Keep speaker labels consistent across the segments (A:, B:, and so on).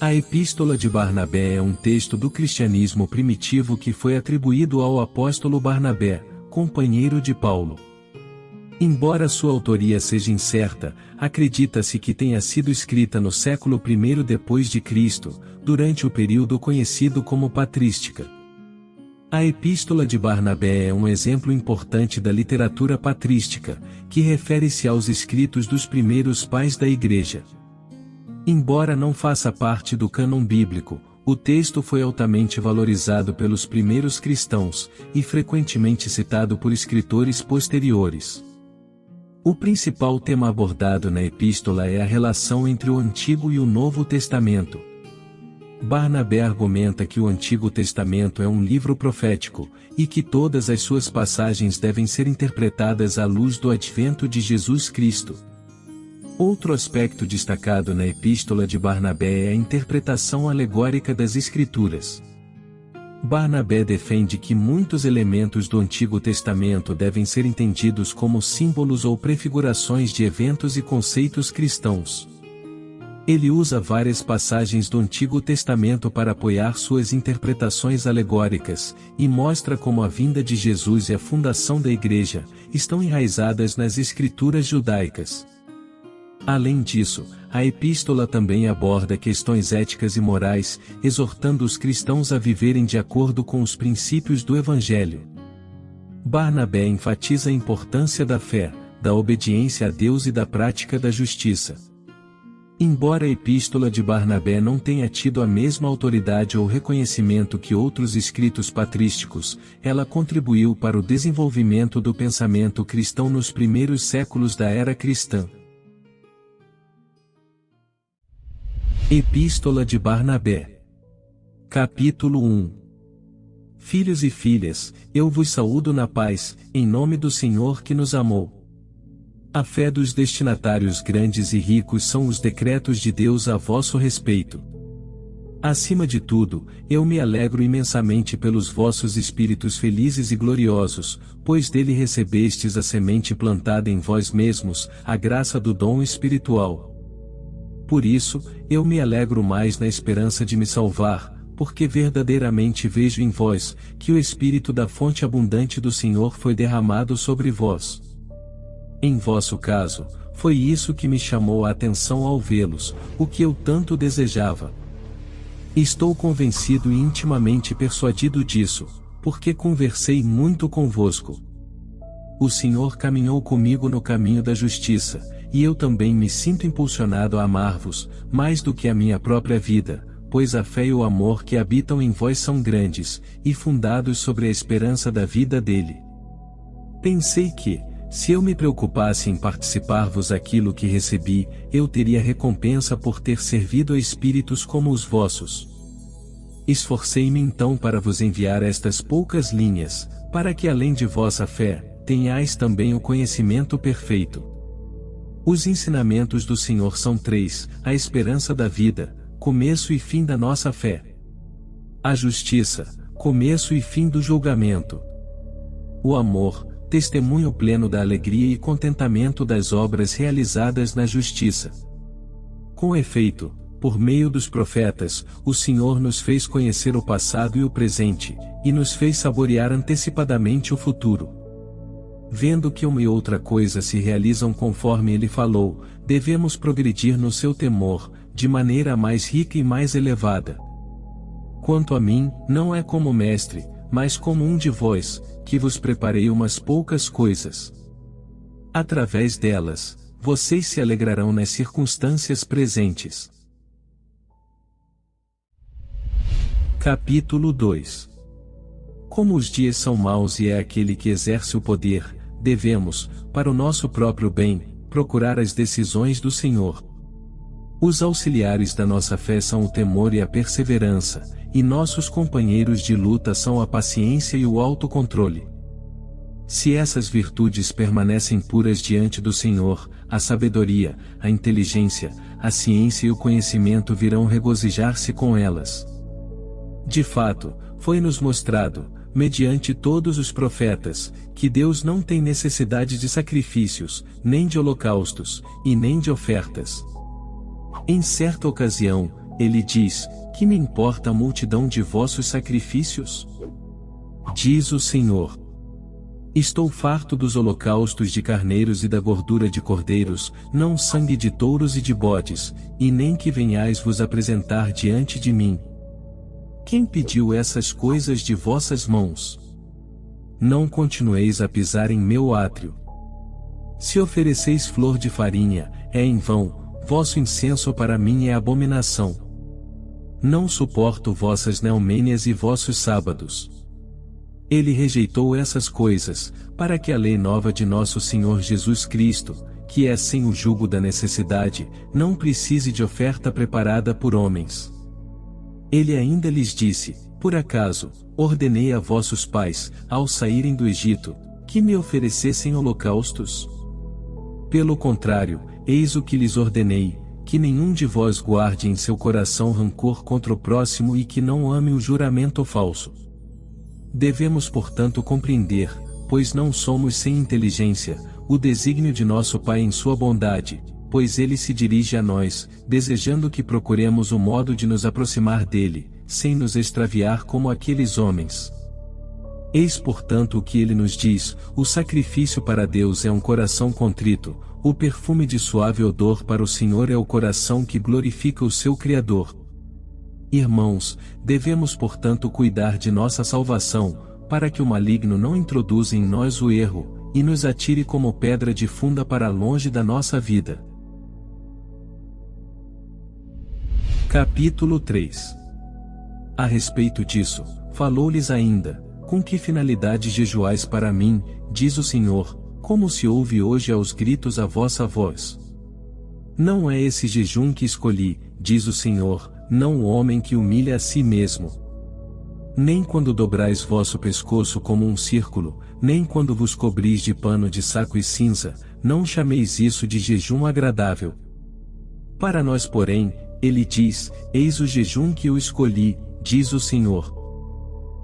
A: A Epístola de Barnabé é um texto do cristianismo primitivo que foi atribuído ao apóstolo Barnabé, companheiro de Paulo. Embora sua autoria seja incerta, acredita-se que tenha sido escrita no século I depois de Cristo, durante o período conhecido como patrística. A Epístola de Barnabé é um exemplo importante da literatura patrística, que refere-se aos escritos dos primeiros pais da Igreja. Embora não faça parte do cânon bíblico, o texto foi altamente valorizado pelos primeiros cristãos, e frequentemente citado por escritores posteriores. O principal tema abordado na epístola é a relação entre o Antigo e o Novo Testamento. Barnabé argumenta que o Antigo Testamento é um livro profético, e que todas as suas passagens devem ser interpretadas à luz do advento de Jesus Cristo. Outro aspecto destacado na Epístola de Barnabé é a interpretação alegórica das Escrituras. Barnabé defende que muitos elementos do Antigo Testamento devem ser entendidos como símbolos ou prefigurações de eventos e conceitos cristãos. Ele usa várias passagens do Antigo Testamento para apoiar suas interpretações alegóricas, e mostra como a vinda de Jesus e a fundação da Igreja estão enraizadas nas Escrituras judaicas. Além disso, a epístola também aborda questões éticas e morais, exortando os cristãos a viverem de acordo com os princípios do Evangelho. Barnabé enfatiza a importância da fé, da obediência a Deus e da prática da justiça. Embora a epístola de Barnabé não tenha tido a mesma autoridade ou reconhecimento que outros escritos patrísticos, ela contribuiu para o desenvolvimento do pensamento cristão nos primeiros séculos da era cristã. Epístola de Barnabé. Capítulo 1. Filhos e filhas, eu vos saúdo na paz, em nome do Senhor que nos amou. A fé dos destinatários grandes e ricos são os decretos de Deus a vosso respeito. Acima de tudo, eu me alegro imensamente pelos vossos espíritos felizes e gloriosos, pois dele recebestes a semente plantada em vós mesmos, a graça do dom espiritual. Por isso, eu me alegro mais na esperança de me salvar, porque verdadeiramente vejo em vós, que o Espírito da fonte abundante do Senhor foi derramado sobre vós. Em vosso caso, foi isso que me chamou a atenção ao vê-los, o que eu tanto desejava. Estou convencido e intimamente persuadido disso, porque conversei muito convosco. O Senhor caminhou comigo no caminho da justiça, e eu também me sinto impulsionado a amar-vos, mais do que a minha própria vida, pois a fé e o amor que habitam em vós são grandes, e fundados sobre a esperança da vida dele. Pensei que, se eu me preocupasse em participar-vos aquilo que recebi, eu teria recompensa por ter servido a espíritos como os vossos. Esforcei-me então para vos enviar estas poucas linhas, para que além de vossa fé, tenhais também o conhecimento perfeito. Os ensinamentos do Senhor são três: a esperança da vida, começo e fim da nossa fé. A justiça, começo e fim do julgamento. O amor, testemunho pleno da alegria e contentamento das obras realizadas na justiça. Com efeito, por meio dos profetas, o Senhor nos fez conhecer o passado e o presente, e nos fez saborear antecipadamente o futuro. Vendo que uma e outra coisa se realizam conforme ele falou, devemos progredir no seu temor, de maneira mais rica e mais elevada. Quanto a mim, não é como mestre, mas como um de vós, que vos preparei umas poucas coisas. Através delas, vocês se alegrarão nas circunstâncias presentes. Capítulo 2. Como os dias são maus e é aquele que exerce o poder, devemos, para o nosso próprio bem, procurar as decisões do Senhor. Os auxiliares da nossa fé são o temor e a perseverança, e nossos companheiros de luta são a paciência e o autocontrole. Se essas virtudes permanecem puras diante do Senhor, a sabedoria, a inteligência, a ciência e o conhecimento virão regozijar-se com elas. De fato, foi-nos mostrado, mediante todos os profetas, que Deus não tem necessidade de sacrifícios, nem de holocaustos, e nem de ofertas. Em certa ocasião, ele diz: que me importa a multidão de vossos sacrifícios? Diz o Senhor. Estou farto dos holocaustos de carneiros e da gordura de cordeiros, não sangue de touros e de bodes, e nem que venhais vos apresentar diante de mim. Quem pediu essas coisas de vossas mãos? Não continueis a pisar em meu átrio. Se ofereceis flor de farinha, é em vão, vosso incenso para mim é abominação. Não suporto vossas neumênias e vossos sábados. Ele rejeitou essas coisas, para que a lei nova de nosso Senhor Jesus Cristo, que é sem o jugo da necessidade, não precise de oferta preparada por homens. Ele ainda lhes disse: por acaso, ordenei a vossos pais, ao saírem do Egito, que me oferecessem holocaustos? Pelo contrário, eis o que lhes ordenei, que nenhum de vós guarde em seu coração rancor contra o próximo e que não ame o juramento falso. Devemos portanto compreender, pois não somos sem inteligência, o desígnio de nosso Pai em sua bondade, pois Ele se dirige a nós, desejando que procuremos o modo de nos aproximar dele, sem nos extraviar como aqueles homens. Eis portanto o que ele nos diz: o sacrifício para Deus é um coração contrito, o perfume de suave odor para o Senhor é o coração que glorifica o seu Criador. Irmãos, devemos portanto cuidar de nossa salvação, para que o maligno não introduza em nós o erro, e nos atire como pedra de funda para longe da nossa vida. Capítulo 3. A respeito disso, falou-lhes ainda: com que finalidade jejuais para mim, diz o Senhor, como se ouve hoje aos gritos a vossa voz? Não é esse jejum que escolhi, diz o Senhor, não o homem que humilha a si mesmo. Nem quando dobrais vosso pescoço como um círculo, nem quando vos cobris de pano de saco e cinza, não chameis isso de jejum agradável. Para nós porém, ele diz: eis o jejum que eu escolhi, diz o Senhor.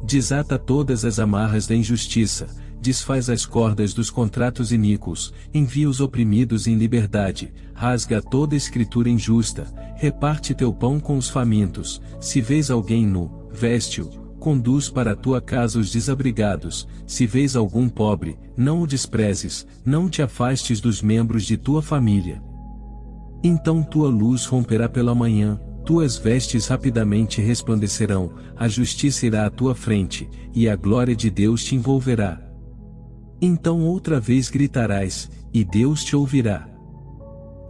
A: Desata todas as amarras da injustiça, desfaz as cordas dos contratos iníquos, envia os oprimidos em liberdade, rasga toda escritura injusta, reparte teu pão com os famintos, se vês alguém nu, veste-o, conduz para a tua casa os desabrigados, se vês algum pobre, não o desprezes, não te afastes dos membros de tua família. Então tua luz romperá pela manhã, tuas vestes rapidamente resplandecerão, a justiça irá à tua frente, e a glória de Deus te envolverá. Então outra vez gritarás, e Deus te ouvirá.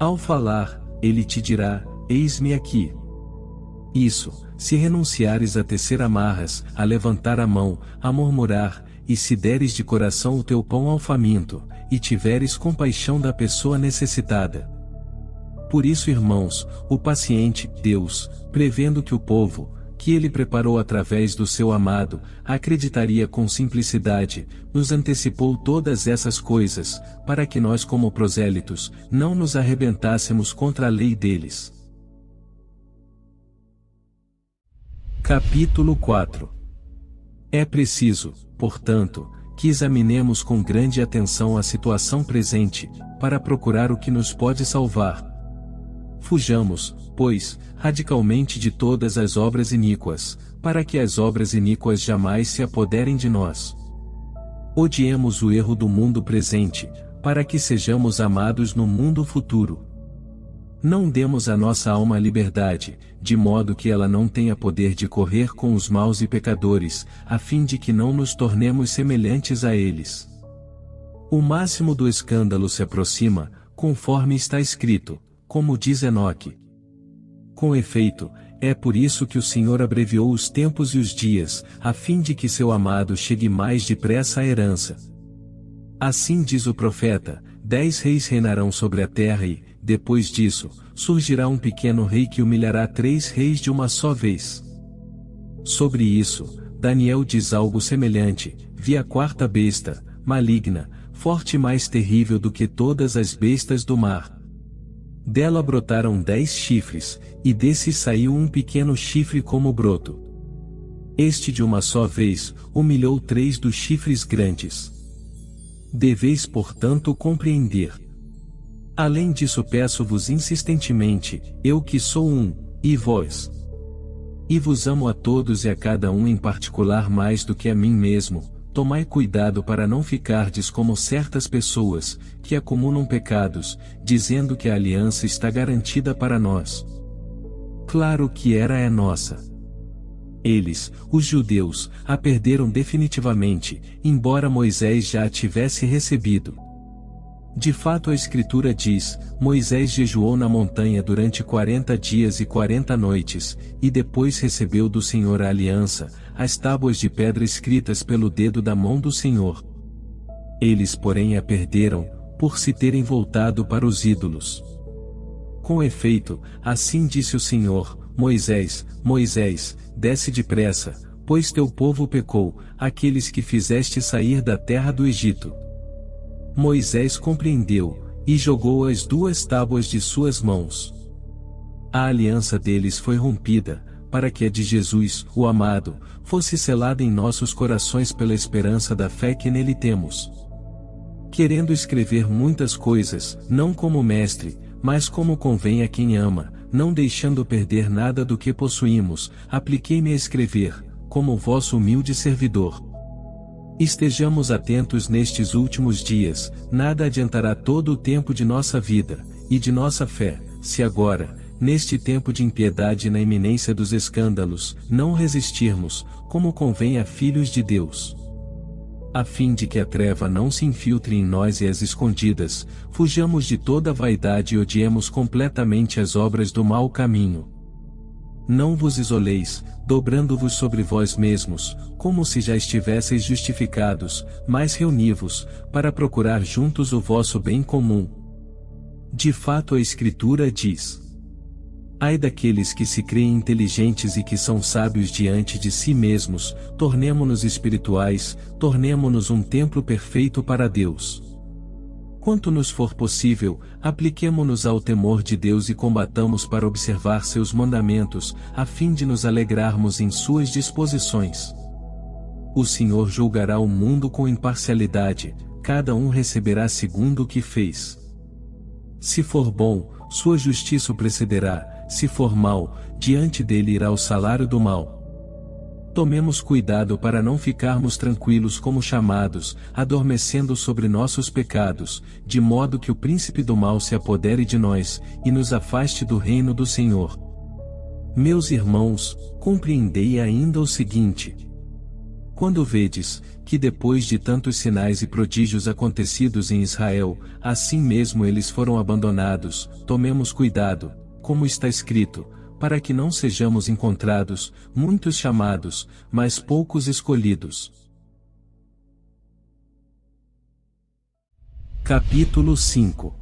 A: Ao falar, ele te dirá: eis-me aqui. Isso, se renunciares a tecer amarras, a levantar a mão, a murmurar, e se deres de coração o teu pão ao faminto, e tiveres compaixão da pessoa necessitada. Por isso, irmãos, o paciente Deus, prevendo que o povo, que ele preparou através do seu amado, acreditaria com simplicidade, nos antecipou todas essas coisas, para que nós como prosélitos, não nos arrebentássemos contra a lei deles. Capítulo 4. É preciso, portanto, que examinemos com grande atenção a situação presente, para procurar o que nos pode salvar. Fujamos, pois, radicalmente de todas as obras iníquas, para que as obras iníquas jamais se apoderem de nós. Odiemos o erro do mundo presente, para que sejamos amados no mundo futuro. Não demos à nossa alma liberdade, de modo que ela não tenha poder de correr com os maus e pecadores, a fim de que não nos tornemos semelhantes a eles. O máximo do escândalo se aproxima, conforme está escrito, como diz Enoque. Com efeito, é por isso que o Senhor abreviou os tempos e os dias, a fim de que seu amado chegue mais depressa à herança. Assim diz o profeta: 10 reis reinarão sobre a terra e, depois disso, surgirá um pequeno rei que humilhará 3 reis de uma só vez. Sobre isso, Daniel diz algo semelhante: vi a 4ª besta, maligna, forte e mais terrível do que todas as bestas do mar. Dela brotaram 10 chifres, e desses saiu um pequeno chifre como broto. Este de uma só vez, humilhou 3 dos chifres grandes. Deveis portanto compreender. Além disso peço-vos insistentemente, eu que sou um, e vós, E vos amo a todos e a cada um em particular mais do que a mim mesmo. Tomai cuidado para não ficardes como certas pessoas, que acumulam pecados, dizendo que a aliança está garantida para nós. Claro que é nossa. Eles, os judeus, a perderam definitivamente, embora Moisés já a tivesse recebido. De fato a Escritura diz, Moisés jejuou na montanha durante 40 dias e 40 noites, e depois recebeu do Senhor a aliança, as tábuas de pedra escritas pelo dedo da mão do Senhor. Eles porém a perderam, por se terem voltado para os ídolos. Com efeito, assim disse o Senhor, Moisés, Moisés, desce depressa, pois teu povo pecou, aqueles que fizeste sair da terra do Egito. Moisés compreendeu, e jogou as 2 tábuas de suas mãos. A aliança deles foi rompida, para que a de Jesus, o amado, fosse selada em nossos corações pela esperança da fé que nele temos. Querendo escrever muitas coisas, não como mestre, mas como convém a quem ama, não deixando perder nada do que possuímos, apliquei-me a escrever, como vosso humilde servidor. Estejamos atentos nestes últimos dias, nada adiantará todo o tempo de nossa vida, e de nossa fé, se agora, neste tempo de impiedade e na iminência dos escândalos, não resistirmos, como convém a filhos de Deus. A fim de que a treva não se infiltre em nós e as escondidas, fujamos de toda vaidade e odiemos completamente as obras do mau caminho. Não vos isoleis, dobrando-vos sobre vós mesmos, como se já estivesseis justificados, mas reuni-vos, para procurar juntos o vosso bem comum. De fato a Escritura diz: ai daqueles que se creem inteligentes e que são sábios diante de si mesmos, tornemo-nos espirituais, tornemo-nos um templo perfeito para Deus. Quanto nos for possível, apliquemo-nos ao temor de Deus e combatamos para observar seus mandamentos, a fim de nos alegrarmos em suas disposições. O Senhor julgará o mundo com imparcialidade, cada um receberá segundo o que fez. Se for bom, sua justiça o precederá, se for mal, diante dele irá o salário do mal. Tomemos cuidado para não ficarmos tranquilos como chamados, adormecendo sobre nossos pecados, de modo que o príncipe do mal se apodere de nós, e nos afaste do reino do Senhor. Meus irmãos, compreendei ainda o seguinte: quando vedes, que depois de tantos sinais e prodígios acontecidos em Israel, assim mesmo eles foram abandonados, tomemos cuidado, como está escrito, para que não sejamos encontrados, muitos chamados, mas poucos escolhidos. Capítulo 5.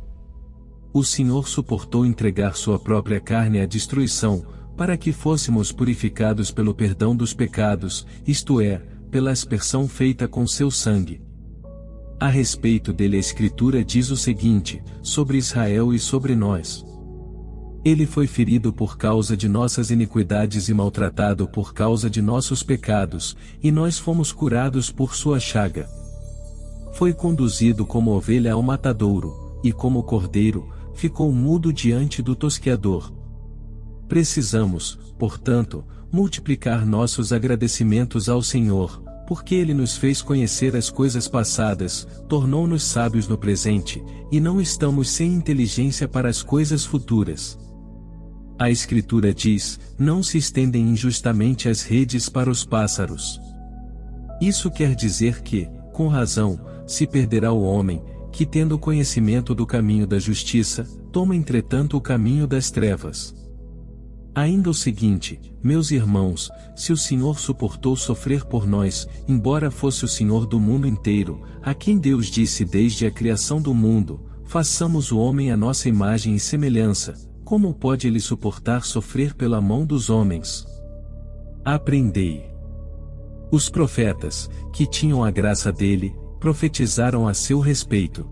A: O Senhor suportou entregar sua própria carne à destruição, para que fôssemos purificados pelo perdão dos pecados, isto é, pela aspersão feita com seu sangue. A respeito dele a Escritura diz o seguinte, sobre Israel e sobre nós: ele foi ferido por causa de nossas iniquidades e maltratado por causa de nossos pecados, e nós fomos curados por sua chaga. Foi conduzido como ovelha ao matadouro, e como cordeiro, ficou mudo diante do tosqueador. Precisamos, portanto, multiplicar nossos agradecimentos ao Senhor, porque Ele nos fez conhecer as coisas passadas, tornou-nos sábios no presente, e não estamos sem inteligência para as coisas futuras. A Escritura diz, não se estendem injustamente as redes para os pássaros. Isso quer dizer que, com razão, se perderá o homem, que tendo conhecimento do caminho da justiça, toma entretanto o caminho das trevas. Ainda o seguinte, meus irmãos, se o Senhor suportou sofrer por nós, embora fosse o Senhor do mundo inteiro, a quem Deus disse desde a criação do mundo, façamos o homem à nossa imagem e semelhança, como pode ele suportar sofrer pela mão dos homens? Aprendei. Os profetas, que tinham a graça dele, profetizaram a seu respeito.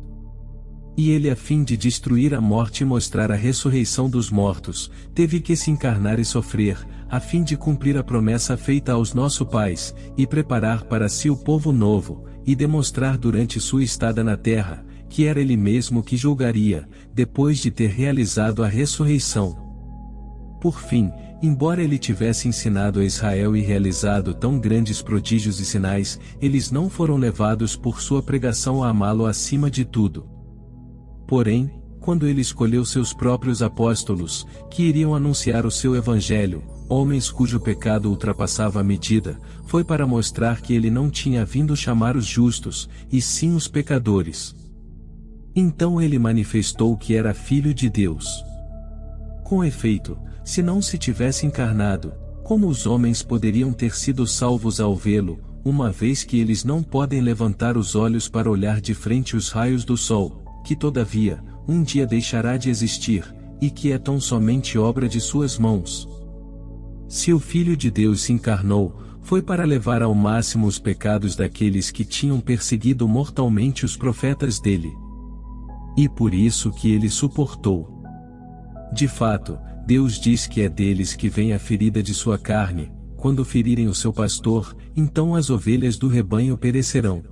A: E ele, a fim de destruir a morte e mostrar a ressurreição dos mortos, teve que se encarnar e sofrer, a fim de cumprir a promessa feita aos nossos pais, e preparar para si o povo novo, e demonstrar durante sua estada na terra, que era ele mesmo que julgaria, depois de ter realizado a ressurreição. Por fim, embora ele tivesse ensinado a Israel e realizado tão grandes prodígios e sinais, eles não foram levados por sua pregação a amá-lo acima de tudo. Porém, quando ele escolheu seus próprios apóstolos, que iriam anunciar o seu evangelho, homens cujo pecado ultrapassava a medida, foi para mostrar que ele não tinha vindo chamar os justos, e sim os pecadores. Então ele manifestou que era Filho de Deus. Com efeito, se não se tivesse encarnado, como os homens poderiam ter sido salvos ao vê-lo, uma vez que eles não podem levantar os olhos para olhar de frente os raios do sol, que todavia, um dia deixará de existir, e que é tão somente obra de suas mãos? Se o Filho de Deus se encarnou, foi para levar ao máximo os pecados daqueles que tinham perseguido mortalmente os profetas dele. E por isso que ele suportou. De fato, Deus diz que é deles que vem a ferida de sua carne, quando ferirem o seu pastor, então as ovelhas do rebanho perecerão.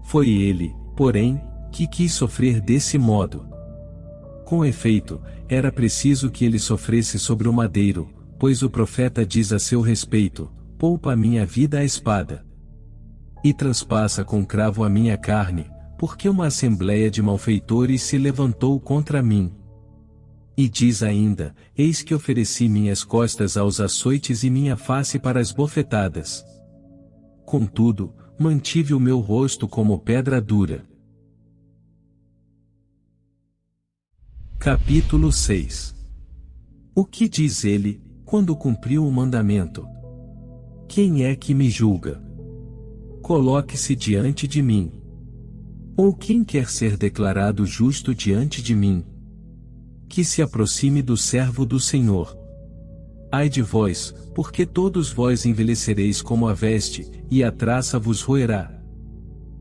A: Foi ele, porém, que quis sofrer desse modo. Com efeito, era preciso que ele sofresse sobre o madeiro, pois o profeta diz a seu respeito: poupa a minha vida à espada. E transpassa com cravo a minha carne, porque uma assembleia de malfeitores se levantou contra mim. E diz ainda: eis que ofereci minhas costas aos açoites e minha face para as bofetadas. Contudo, mantive o meu rosto como pedra dura. Capítulo 6. O que diz ele, quando cumpriu o mandamento? Quem é que me julga? Coloque-se diante de mim. Ou quem quer ser declarado justo diante de mim? Que se aproxime do servo do Senhor. Ai de vós, porque todos vós envelhecereis como a veste, e a traça vos roerá.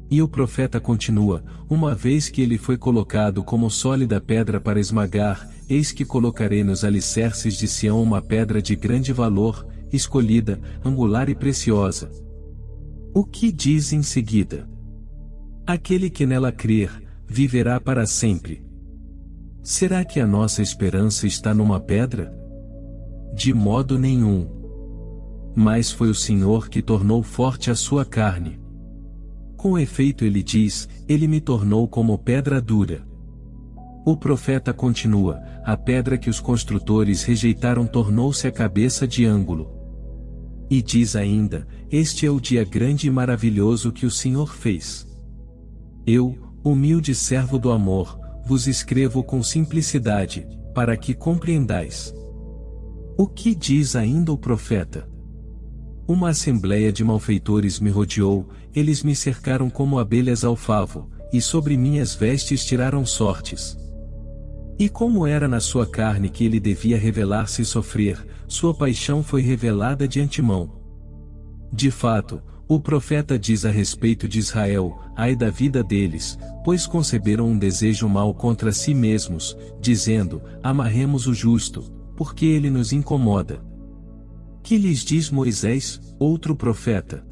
A: E o profeta continua: uma vez que ele foi colocado como sólida pedra para esmagar, eis que colocarei nos alicerces de Sião uma pedra de grande valor, escolhida, angular e preciosa. O que diz em seguida? Aquele que nela crer, viverá para sempre. Será que a nossa esperança está numa pedra? De modo nenhum. Mas foi o Senhor que tornou forte a sua carne. Com efeito ele diz: ele me tornou como pedra dura. O profeta continua: a pedra que os construtores rejeitaram tornou-se a cabeça de ângulo. E diz ainda: este é o dia grande e maravilhoso que o Senhor fez. Eu, humilde servo do amor, vos escrevo com simplicidade, para que compreendais. O que diz ainda o profeta? Uma assembleia de malfeitores me rodeou, eles me cercaram como abelhas ao favo, e sobre minhas vestes tiraram sortes. E como era na sua carne que ele devia revelar-se e sofrer, sua paixão foi revelada de antemão. De fato, o profeta diz a respeito de Israel: ai da vida deles, pois conceberam um desejo mau contra si mesmos, dizendo: amarremos o justo, porque ele nos incomoda. Que lhes diz Moisés, outro profeta?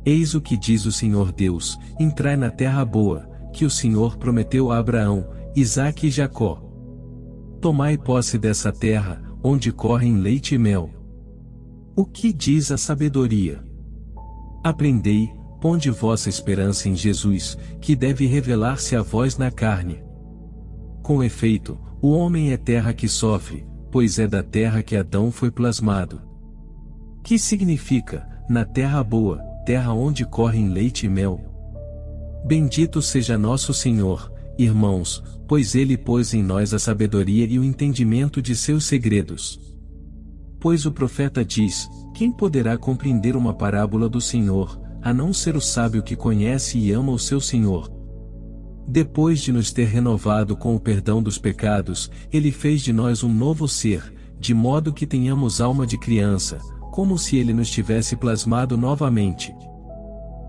A: Eis o que diz o Senhor Deus: entrai na terra boa, que o Senhor prometeu a Abraão, Isaque e Jacó. Tomai posse dessa terra, onde correm leite e mel. O que diz a sabedoria? Aprendei, ponde vossa esperança em Jesus, que deve revelar-se a vós na carne. Com efeito, o homem é terra que sofre, pois é da terra que Adão foi plasmado. Que significa, na terra boa, terra onde correm leite e mel? Bendito seja nosso Senhor, irmãos, pois ele pôs em nós a sabedoria e o entendimento de seus segredos. Pois o profeta diz: quem poderá compreender uma parábola do Senhor, a não ser o sábio que conhece e ama o seu Senhor? Depois de nos ter renovado com o perdão dos pecados, ele fez de nós um novo ser, de modo que tenhamos alma de criança, como se ele nos tivesse plasmado novamente.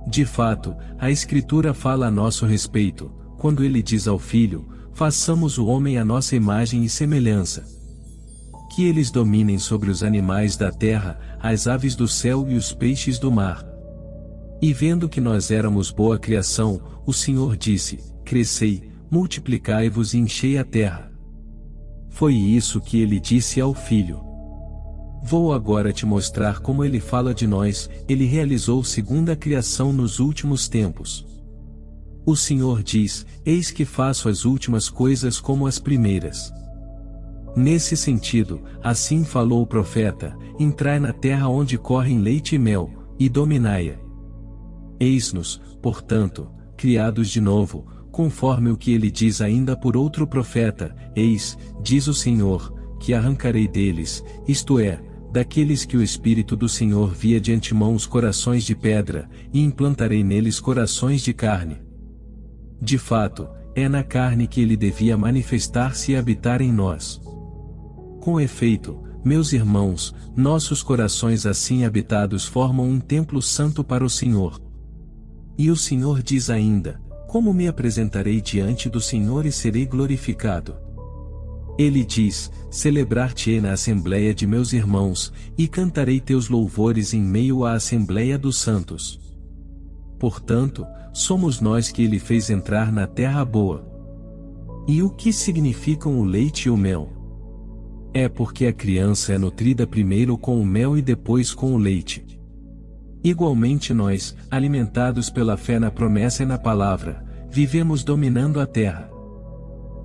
A: De fato, a Escritura fala a nosso respeito, quando ele diz ao Filho: façamos o homem à nossa imagem e semelhança. Que eles dominem sobre os animais da terra, as aves do céu e os peixes do mar. E vendo que nós éramos boa criação, o Senhor disse: crescei, multiplicai-vos e enchei a terra. Foi isso que ele disse ao filho. Vou agora te mostrar como ele fala de nós. Ele realizou segundo a criação nos últimos tempos. O Senhor diz: eis que faço as últimas coisas como as primeiras. Nesse sentido, assim falou o profeta: entrai na terra onde correm leite e mel, e dominai-a. Eis-nos, portanto, criados de novo, conforme o que ele diz ainda por outro profeta: eis, diz o Senhor, que arrancarei deles, isto é, daqueles que o Espírito do Senhor via de antemão os corações de pedra, e implantarei neles corações de carne. De fato, é na carne que ele devia manifestar-se e habitar em nós. Com efeito, meus irmãos, nossos corações assim habitados formam um templo santo para o Senhor. E o Senhor diz ainda: como me apresentarei diante do Senhor e serei glorificado? Ele diz: celebrar-te-ei na assembléia de meus irmãos, e cantarei teus louvores em meio à assembléia dos santos. Portanto, somos nós que ele fez entrar na terra boa. E o que significam o leite e o mel? É porque a criança é nutrida primeiro com o mel e depois com o leite. Igualmente nós, alimentados pela fé na promessa e na palavra, vivemos dominando a terra.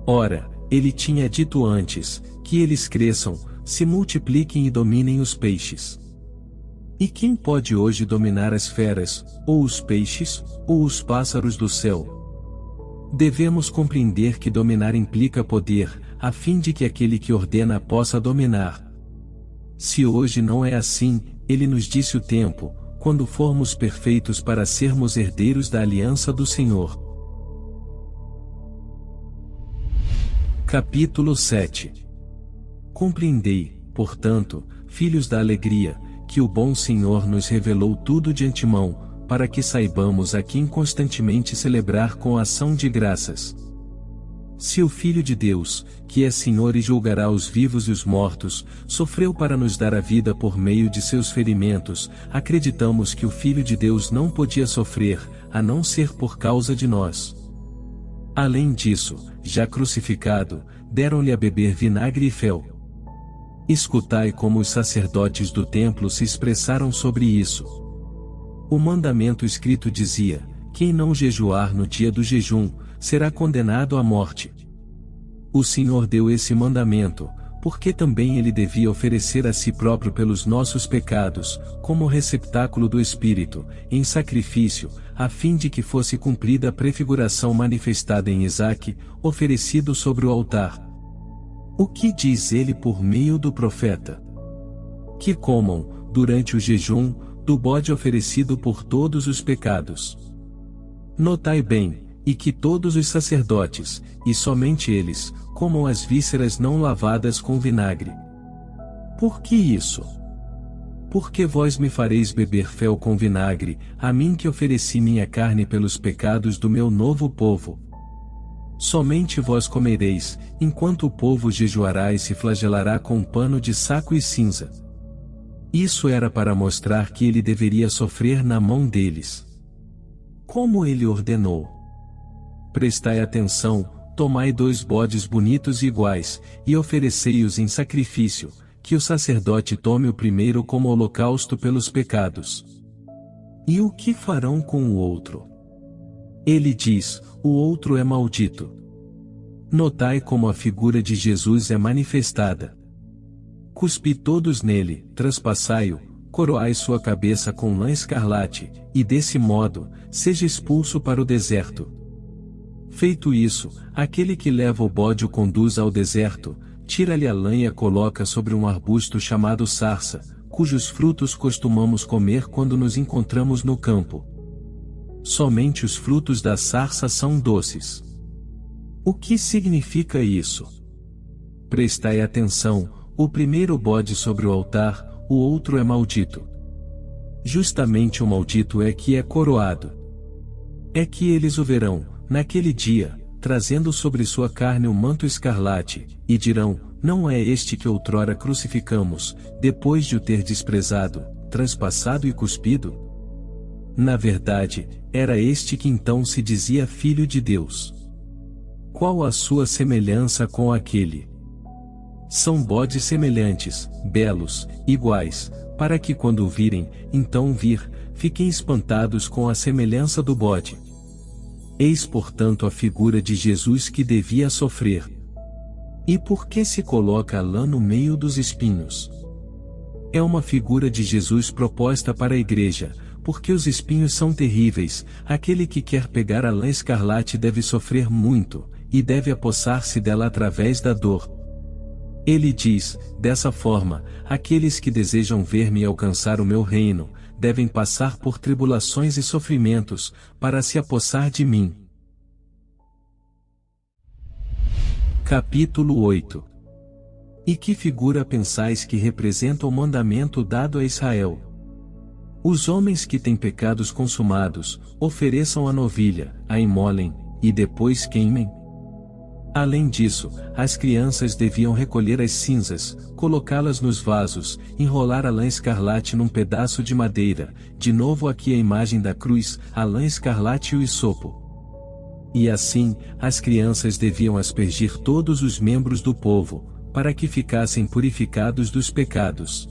A: Ora, ele tinha dito antes, que eles cresçam, se multipliquem e dominem os peixes. E quem pode hoje dominar as feras, ou os peixes, ou os pássaros do céu? Devemos compreender que dominar implica poder, a fim de que aquele que ordena possa dominar. Se hoje não é assim, ele nos disse o tempo, quando formos perfeitos para sermos herdeiros da aliança do Senhor. Capítulo 7. Compreendei, portanto, filhos da alegria, que o bom Senhor nos revelou tudo de antemão, para que saibamos a quem constantemente celebrar com ação de graças. Se o Filho de Deus, que é Senhor e julgará os vivos e os mortos, sofreu para nos dar a vida por meio de seus ferimentos, acreditamos que o Filho de Deus não podia sofrer, a não ser por causa de nós. Além disso, já crucificado, deram-lhe a beber vinagre e fel. Escutai como os sacerdotes do templo se expressaram sobre isso. O mandamento escrito dizia: quem não jejuar no dia do jejum, será condenado à morte. O Senhor deu esse mandamento, porque também ele devia oferecer a si próprio pelos nossos pecados, como receptáculo do Espírito, em sacrifício, a fim de que fosse cumprida a prefiguração manifestada em Isaque, oferecido sobre o altar. O que diz ele por meio do profeta? Que comam, durante o jejum, do bode oferecido por todos os pecados. Notai bem, e que todos os sacerdotes, e somente eles, comam as vísceras não lavadas com vinagre. Por que isso? Porque vós me fareis beber fel com vinagre, a mim que ofereci minha carne pelos pecados do meu novo povo. Somente vós comereis, enquanto o povo jejuará e se flagelará com um pano de saco e cinza. Isso era para mostrar que ele deveria sofrer na mão deles. Como ele ordenou? Prestai atenção, tomai 2 bodes bonitos e iguais, e oferecei-os em sacrifício, que o sacerdote tome o primeiro como holocausto pelos pecados. E o que farão com o outro? Ele diz: o outro é maldito. Notai como a figura de Jesus é manifestada. Cuspi todos nele, traspassai-o, coroai sua cabeça com lã escarlate, e desse modo, seja expulso para o deserto. Feito isso, aquele que leva o bode o conduz ao deserto, tira-lhe a lã e a coloca sobre um arbusto chamado sarça, cujos frutos costumamos comer quando nos encontramos no campo. Somente os frutos da sarça são doces. O que significa isso? Prestai atenção, o primeiro bode sobre o altar, o outro é maldito. Justamente o maldito é que é coroado. É que eles o verão, naquele dia, trazendo sobre sua carne um manto escarlate, e dirão: não é este que outrora crucificamos, depois de o ter desprezado, transpassado e cuspido? Na verdade, era este que então se dizia Filho de Deus. Qual a sua semelhança com aquele? São bodes semelhantes, belos, iguais, para que quando o virem, então fiquem espantados com a semelhança do bode. Eis portanto a figura de Jesus que devia sofrer. E por que se coloca a lã no meio dos espinhos? É uma figura de Jesus proposta para a igreja, porque os espinhos são terríveis. Aquele que quer pegar a lã escarlate deve sofrer muito, e deve apossar-se dela através da dor. Ele diz, dessa forma, aqueles que desejam ver-me e alcançar o meu reino, devem passar por tribulações e sofrimentos, para se apossar de mim. Capítulo 8. E que figura pensais que representa o mandamento dado a Israel? Os homens que têm pecados consumados, ofereçam a novilha, a imolem, e depois queimem? Além disso, as crianças deviam recolher as cinzas, colocá-las nos vasos, enrolar a lã escarlate num pedaço de madeira, de novo aqui a imagem da cruz, a lã escarlate e o hisopo. E assim, as crianças deviam aspergir todos os membros do povo, para que ficassem purificados dos pecados.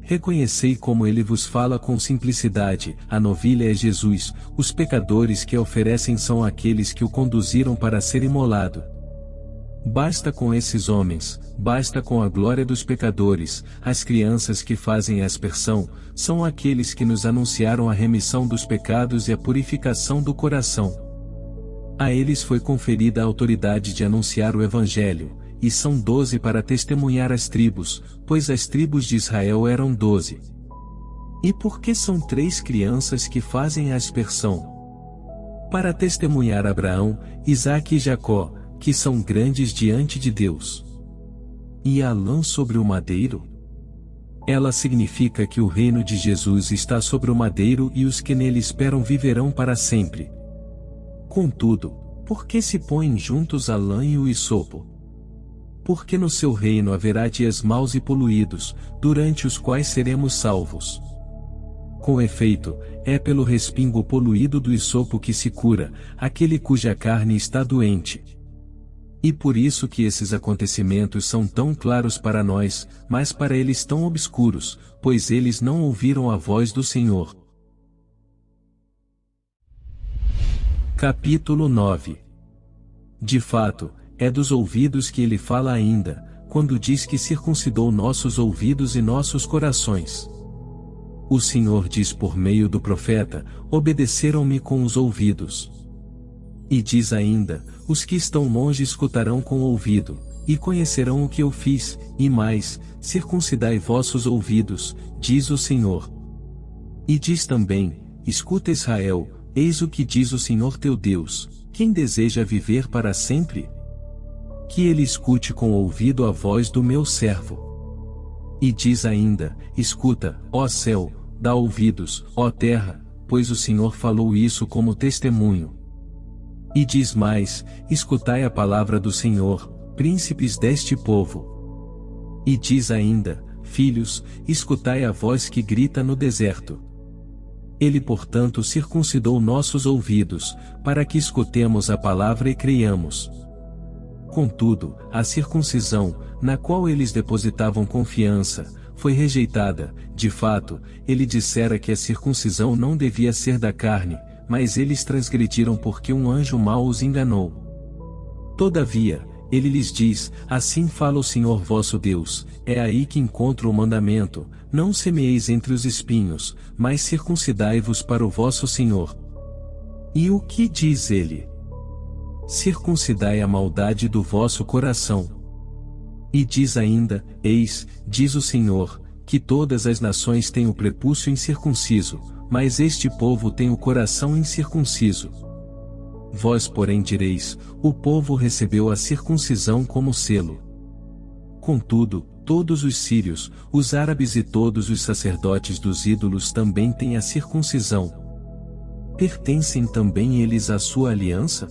A: Reconhecei como ele vos fala com simplicidade, a novilha é Jesus, os pecadores que a oferecem são aqueles que o conduziram para ser imolado. Basta com esses homens, basta com a glória dos pecadores, as crianças que fazem a aspersão, são aqueles que nos anunciaram a remissão dos pecados e a purificação do coração. A eles foi conferida a autoridade de anunciar o Evangelho, e são 12 para testemunhar as tribos, pois as tribos de Israel eram 12. E por que são 3 crianças que fazem a aspersão? Para testemunhar Abraão, Isaque e Jacó, que são grandes diante de Deus. E a lã sobre o madeiro? Ela significa que o reino de Jesus está sobre o madeiro e os que nele esperam viverão para sempre. Contudo, por que se põem juntos a lã e o hisopo? Porque no seu reino haverá dias maus e poluídos, durante os quais seremos salvos. Com efeito, é pelo respingo poluído do hisopo que se cura, aquele cuja carne está doente. E por isso que esses acontecimentos são tão claros para nós, mas para eles tão obscuros, pois eles não ouviram a voz do Senhor. Capítulo 9. De fato, é dos ouvidos que ele fala ainda, quando diz que circuncidou nossos ouvidos e nossos corações. O Senhor diz por meio do profeta, obedeceram-me com os ouvidos. E diz ainda, os que estão longe escutarão com o ouvido, e conhecerão o que eu fiz, e mais, circuncidai vossos ouvidos, diz o Senhor. E diz também, escuta Israel, eis o que diz o Senhor teu Deus, quem deseja viver para sempre? Que ele escute com o ouvido a voz do meu servo. E diz ainda, escuta, ó céu, dá ouvidos, ó terra, pois o Senhor falou isso como testemunho. E diz mais, escutai a palavra do Senhor, príncipes deste povo. E diz ainda, filhos, escutai a voz que grita no deserto. Ele portanto circuncidou nossos ouvidos, para que escutemos a palavra e creiamos. Contudo, a circuncisão, na qual eles depositavam confiança, foi rejeitada. De fato, ele dissera que a circuncisão não devia ser da carne, mas eles transgrediram porque um anjo mau os enganou. Todavia, ele lhes diz, assim fala o Senhor vosso Deus, é aí que encontro o mandamento, não semeeis entre os espinhos, mas circuncidai-vos para o vosso Senhor. E o que diz ele? Circuncidai a maldade do vosso coração. E diz ainda, eis, diz o Senhor, que todas as nações têm o prepúcio incircunciso, mas este povo tem o coração incircunciso. Vós porém direis, o povo recebeu a circuncisão como selo. Contudo, todos os sírios, os árabes e todos os sacerdotes dos ídolos também têm a circuncisão. Pertencem também eles à sua aliança?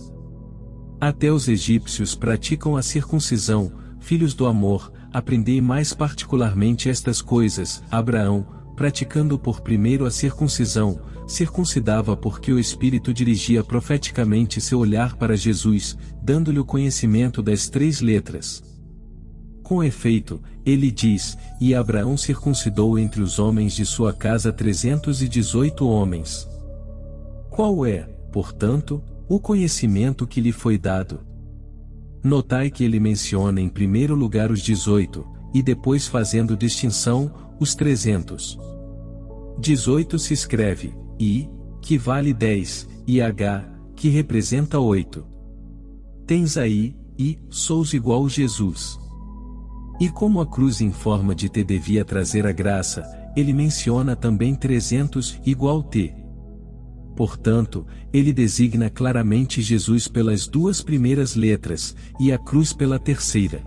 A: Até os egípcios praticam a circuncisão, filhos do amor, aprendei mais particularmente estas coisas. Abraão, praticando por primeiro a circuncisão, circuncidava porque o Espírito dirigia profeticamente seu olhar para Jesus, dando-lhe o conhecimento das 3 letras. Com efeito, ele diz, e Abraão circuncidou entre os homens de sua casa 318 homens. Qual é, portanto, o conhecimento que lhe foi dado? Notai que ele menciona em primeiro lugar os 18, e depois fazendo distinção, os 300. 18 se escreve, I, que vale 10, e H, que representa 8. Tens aí, I, sous igual Jesus. E como a cruz em forma de T devia trazer a graça, ele menciona também 300 igual T. Portanto, ele designa claramente Jesus pelas duas primeiras letras, e a cruz pela terceira.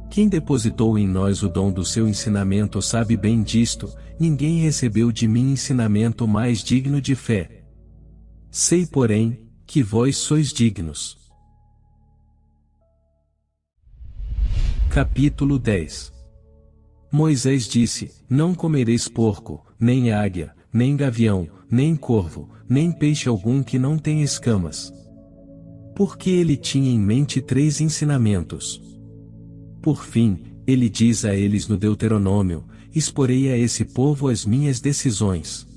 A: Quem depositou em nós o dom do seu ensinamento sabe bem disto, ninguém recebeu de mim ensinamento mais digno de fé. Sei, porém, que vós sois dignos. Capítulo 10. Moisés disse, não comereis porco, nem águia, nem gavião, nem corvo, nem peixe algum que não tenha escamas. Porque ele tinha em mente 3 ensinamentos. Por fim, ele diz a eles no Deuteronômio, exporei a esse povo as minhas decisões.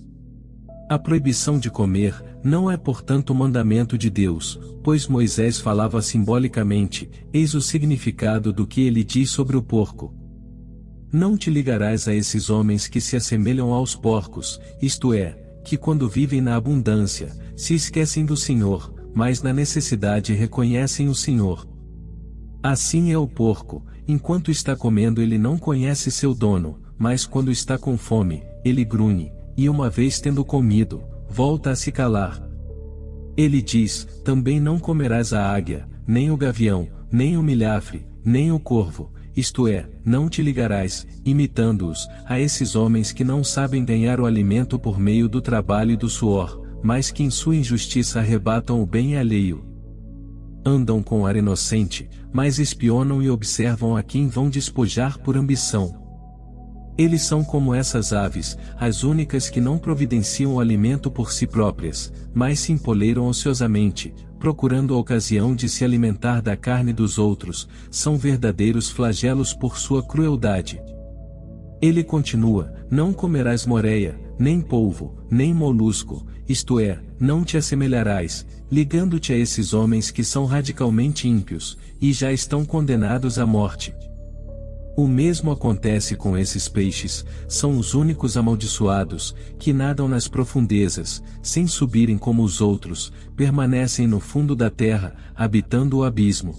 A: A proibição de comer, não é portanto mandamento de Deus, pois Moisés falava simbolicamente, eis o significado do que ele diz sobre o porco. Não te ligarás a esses homens que se assemelham aos porcos, isto é, que quando vivem na abundância, se esquecem do Senhor, mas na necessidade reconhecem o Senhor. Assim é o porco, enquanto está comendo ele não conhece seu dono, mas quando está com fome, ele grunhe, e uma vez tendo comido, volta a se calar. Ele diz, também não comerás a águia, nem o gavião, nem o milhafre, nem o corvo, isto é, não te ligarás, imitando-os, a esses homens que não sabem ganhar o alimento por meio do trabalho e do suor, mas que em sua injustiça arrebatam o bem alheio. Andam com ar inocente, mas espionam e observam a quem vão despojar por ambição. Eles são como essas aves, as únicas que não providenciam o alimento por si próprias, mas se empoleiram ociosamente, procurando a ocasião de se alimentar da carne dos outros, são verdadeiros flagelos por sua crueldade. Ele continua, não comerás moreia, nem polvo, nem molusco, isto é, não te assemelharás, ligando-te a esses homens que são radicalmente ímpios, e já estão condenados à morte. O mesmo acontece com esses peixes, são os únicos amaldiçoados, que nadam nas profundezas, sem subirem como os outros, permanecem no fundo da terra, habitando o abismo.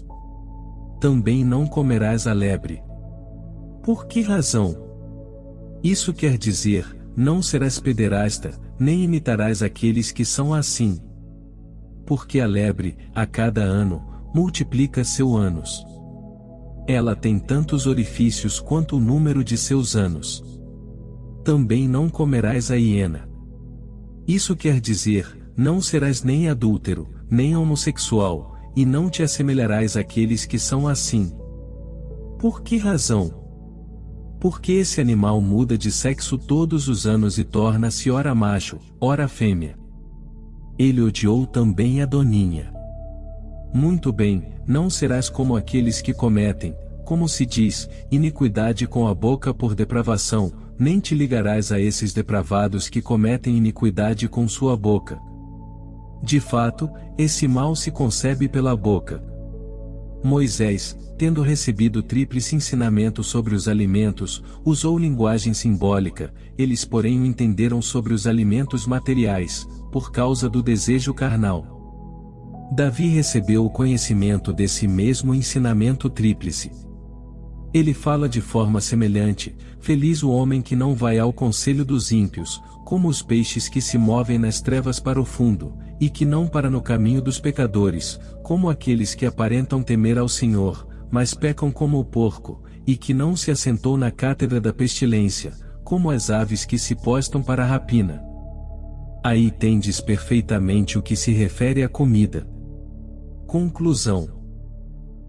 A: Também não comerás a lebre. Por que razão? Isso quer dizer, não serás pederasta, nem imitarás aqueles que são assim. Porque a lebre, a cada ano, multiplica seu ânus. Ela tem tantos orifícios quanto o número de seus anos. Também não comerás a hiena. Isso quer dizer, não serás nem adúltero, nem homossexual, e não te assemelharás àqueles que são assim. Por que razão? Porque esse animal muda de sexo todos os anos e torna-se ora macho, ora fêmea. Ele odiou também a doninha. Muito bem, não serás como aqueles que cometem, como se diz, iniquidade com a boca por depravação, nem te ligarás a esses depravados que cometem iniquidade com sua boca. De fato, esse mal se concebe pela boca. Moisés, tendo recebido tríplice ensinamento sobre os alimentos, usou linguagem simbólica, eles porém o entenderam sobre os alimentos materiais, por causa do desejo carnal. Davi recebeu o conhecimento desse mesmo ensinamento tríplice. Ele fala de forma semelhante, feliz o homem que não vai ao conselho dos ímpios, como os peixes que se movem nas trevas para o fundo, e que não para no caminho dos pecadores, como aqueles que aparentam temer ao Senhor, mas pecam como o porco, e que não se assentou na cátedra da pestilência, como as aves que se postam para a rapina. Aí tendes perfeitamente o que se refere à comida. Conclusão.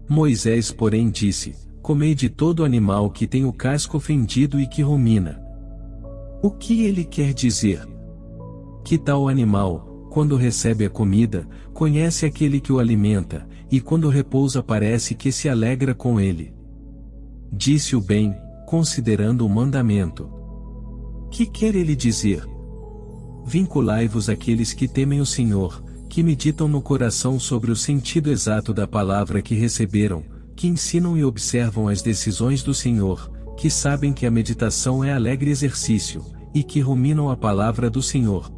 A: Moisés porém disse, comei de todo animal que tem o casco fendido e que rumina. O que ele quer dizer? Que tal animal, quando recebe a comida, conhece aquele que o alimenta, e quando repousa parece que se alegra com ele. Disse o bem, considerando o mandamento. Que quer ele dizer? Vinculai-vos àqueles que temem o Senhor, que meditam no coração sobre o sentido exato da palavra que receberam, que ensinam e observam as decisões do Senhor, que sabem que a meditação é alegre exercício, e que ruminam a palavra do Senhor.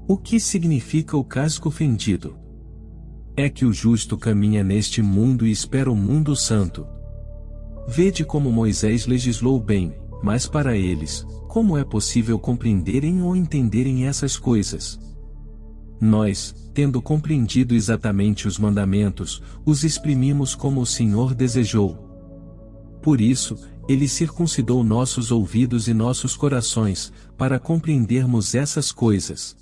A: O que significa o casco fendido? É que o justo caminha neste mundo e espera o mundo santo. Vede como Moisés legislou bem, mas para eles, como é possível compreenderem ou entenderem essas coisas? Nós, tendo compreendido exatamente os mandamentos, os exprimimos como o Senhor desejou. Por isso, Ele circuncidou nossos ouvidos e nossos corações, para compreendermos essas coisas.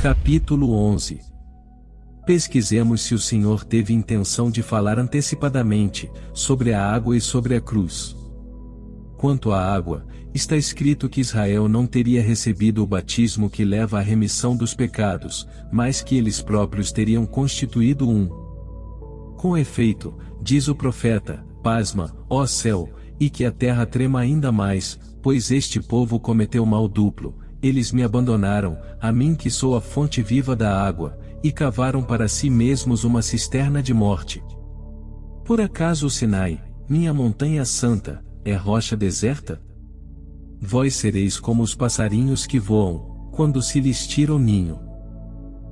A: Capítulo 11. Pesquisemos se o Senhor teve intenção de falar antecipadamente, sobre a água e sobre a cruz. Quanto à água, está escrito que Israel não teria recebido o batismo que leva à remissão dos pecados, mas que eles próprios teriam constituído um. Com efeito, diz o profeta, pasma, ó céu, e que a terra trema ainda mais, pois este povo cometeu mal duplo, eles me abandonaram, a mim que sou a fonte viva da água, e cavaram para si mesmos uma cisterna de morte. Por acaso o Sinai, minha montanha santa, é rocha deserta? Vós sereis como os passarinhos que voam, quando se lhes tira o ninho.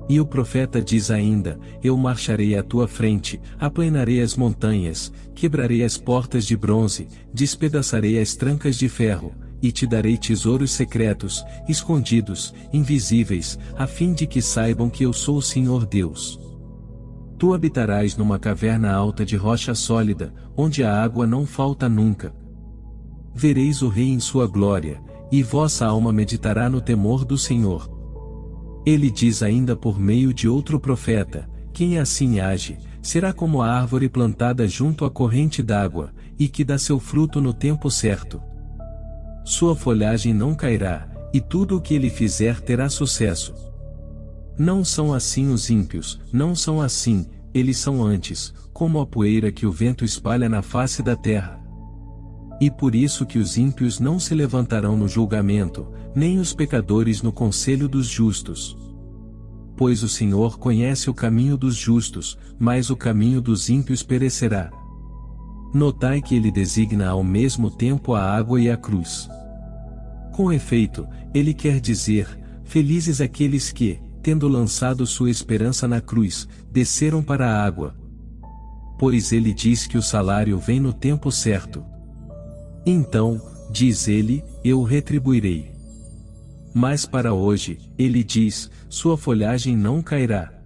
A: E o profeta diz ainda, eu marcharei à tua frente, aplanarei as montanhas, quebrarei as portas de bronze, despedaçarei as trancas de ferro, e te darei tesouros secretos, escondidos, invisíveis, a fim de que saibam que eu sou o Senhor Deus. Tu habitarás numa caverna alta de rocha sólida, onde a água não falta nunca. Vereis o Rei em sua glória, e vossa alma meditará no temor do Senhor. Ele diz ainda por meio de outro profeta, quem assim age, será como a árvore plantada junto à corrente d'água, e que dá seu fruto no tempo certo. Sua folhagem não cairá, e tudo o que ele fizer terá sucesso. Não são assim os ímpios, não são assim, eles são antes, como a poeira que o vento espalha na face da terra. E por isso que os ímpios não se levantarão no julgamento, nem os pecadores no conselho dos justos. Pois o Senhor conhece o caminho dos justos, mas o caminho dos ímpios perecerá. Notai que ele designa ao mesmo tempo a água e a cruz. Com efeito, ele quer dizer, felizes aqueles que, tendo lançado sua esperança na cruz, desceram para a água. Pois ele diz que o salário vem no tempo certo. Então, diz ele, eu o retribuirei. Mas para hoje, ele diz, sua folhagem não cairá.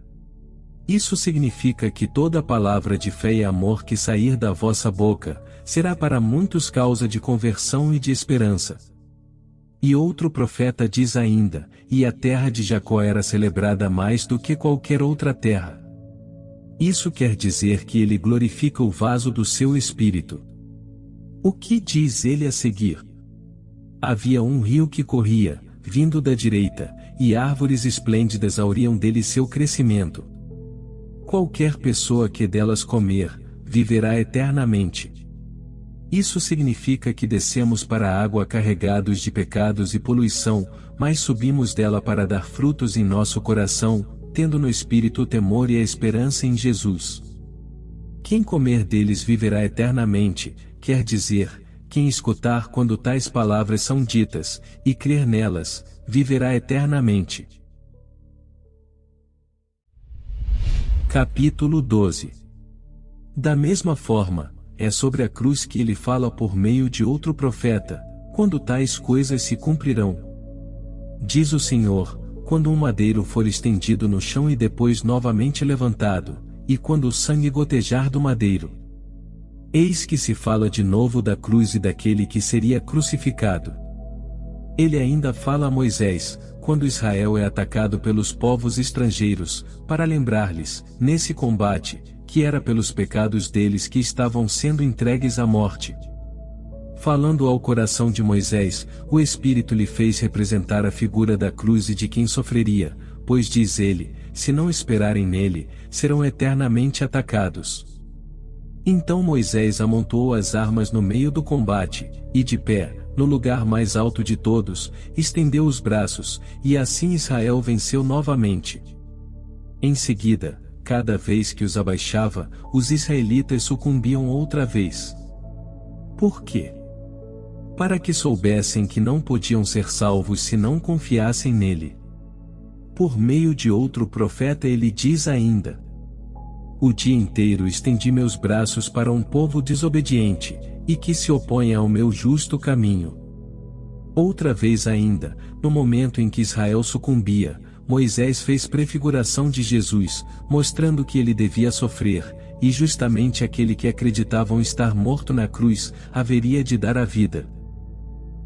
A: Isso significa que toda palavra de fé e amor que sair da vossa boca, será para muitos causa de conversão e de esperança. E outro profeta diz ainda, e a terra de Jacó era celebrada mais do que qualquer outra terra. Isso quer dizer que ele glorifica o vaso do seu espírito. O que diz ele a seguir? Havia um rio que corria, vindo da direita, e árvores esplêndidas auriam dele seu crescimento. Qualquer pessoa que delas comer, viverá eternamente. Isso significa que descemos para a água carregados de pecados e poluição, mas subimos dela para dar frutos em nosso coração, tendo no espírito o temor e a esperança em Jesus. Quem comer deles viverá eternamente, quer dizer, quem escutar quando tais palavras são ditas, e crer nelas, viverá eternamente. Capítulo 12. Da mesma forma, é sobre a cruz que ele fala por meio de outro profeta, quando tais coisas se cumprirão. Diz o Senhor, quando um madeiro for estendido no chão e depois novamente levantado, e quando o sangue gotejar do madeiro. Eis que se fala de novo da cruz e daquele que seria crucificado. Ele ainda fala a Moisés, quando Israel é atacado pelos povos estrangeiros, para lembrar-lhes, nesse combate, que era pelos pecados deles que estavam sendo entregues à morte. Falando ao coração de Moisés, o Espírito lhe fez representar a figura da cruz e de quem sofreria, pois diz ele, se não esperarem nele, serão eternamente atacados. Então Moisés amontoou as armas no meio do combate, e de pé, no lugar mais alto de todos, estendeu os braços, e assim Israel venceu novamente. Em seguida, cada vez que os abaixava, os israelitas sucumbiam outra vez. Por quê? Para que soubessem que não podiam ser salvos se não confiassem nele. Por meio de outro profeta ele diz ainda: o dia inteiro estendi meus braços para um povo desobediente, e que se opõe ao meu justo caminho. Outra vez ainda, no momento em que Israel sucumbia, Moisés fez prefiguração de Jesus, mostrando que ele devia sofrer, e justamente aquele que acreditavam estar morto na cruz, haveria de dar a vida.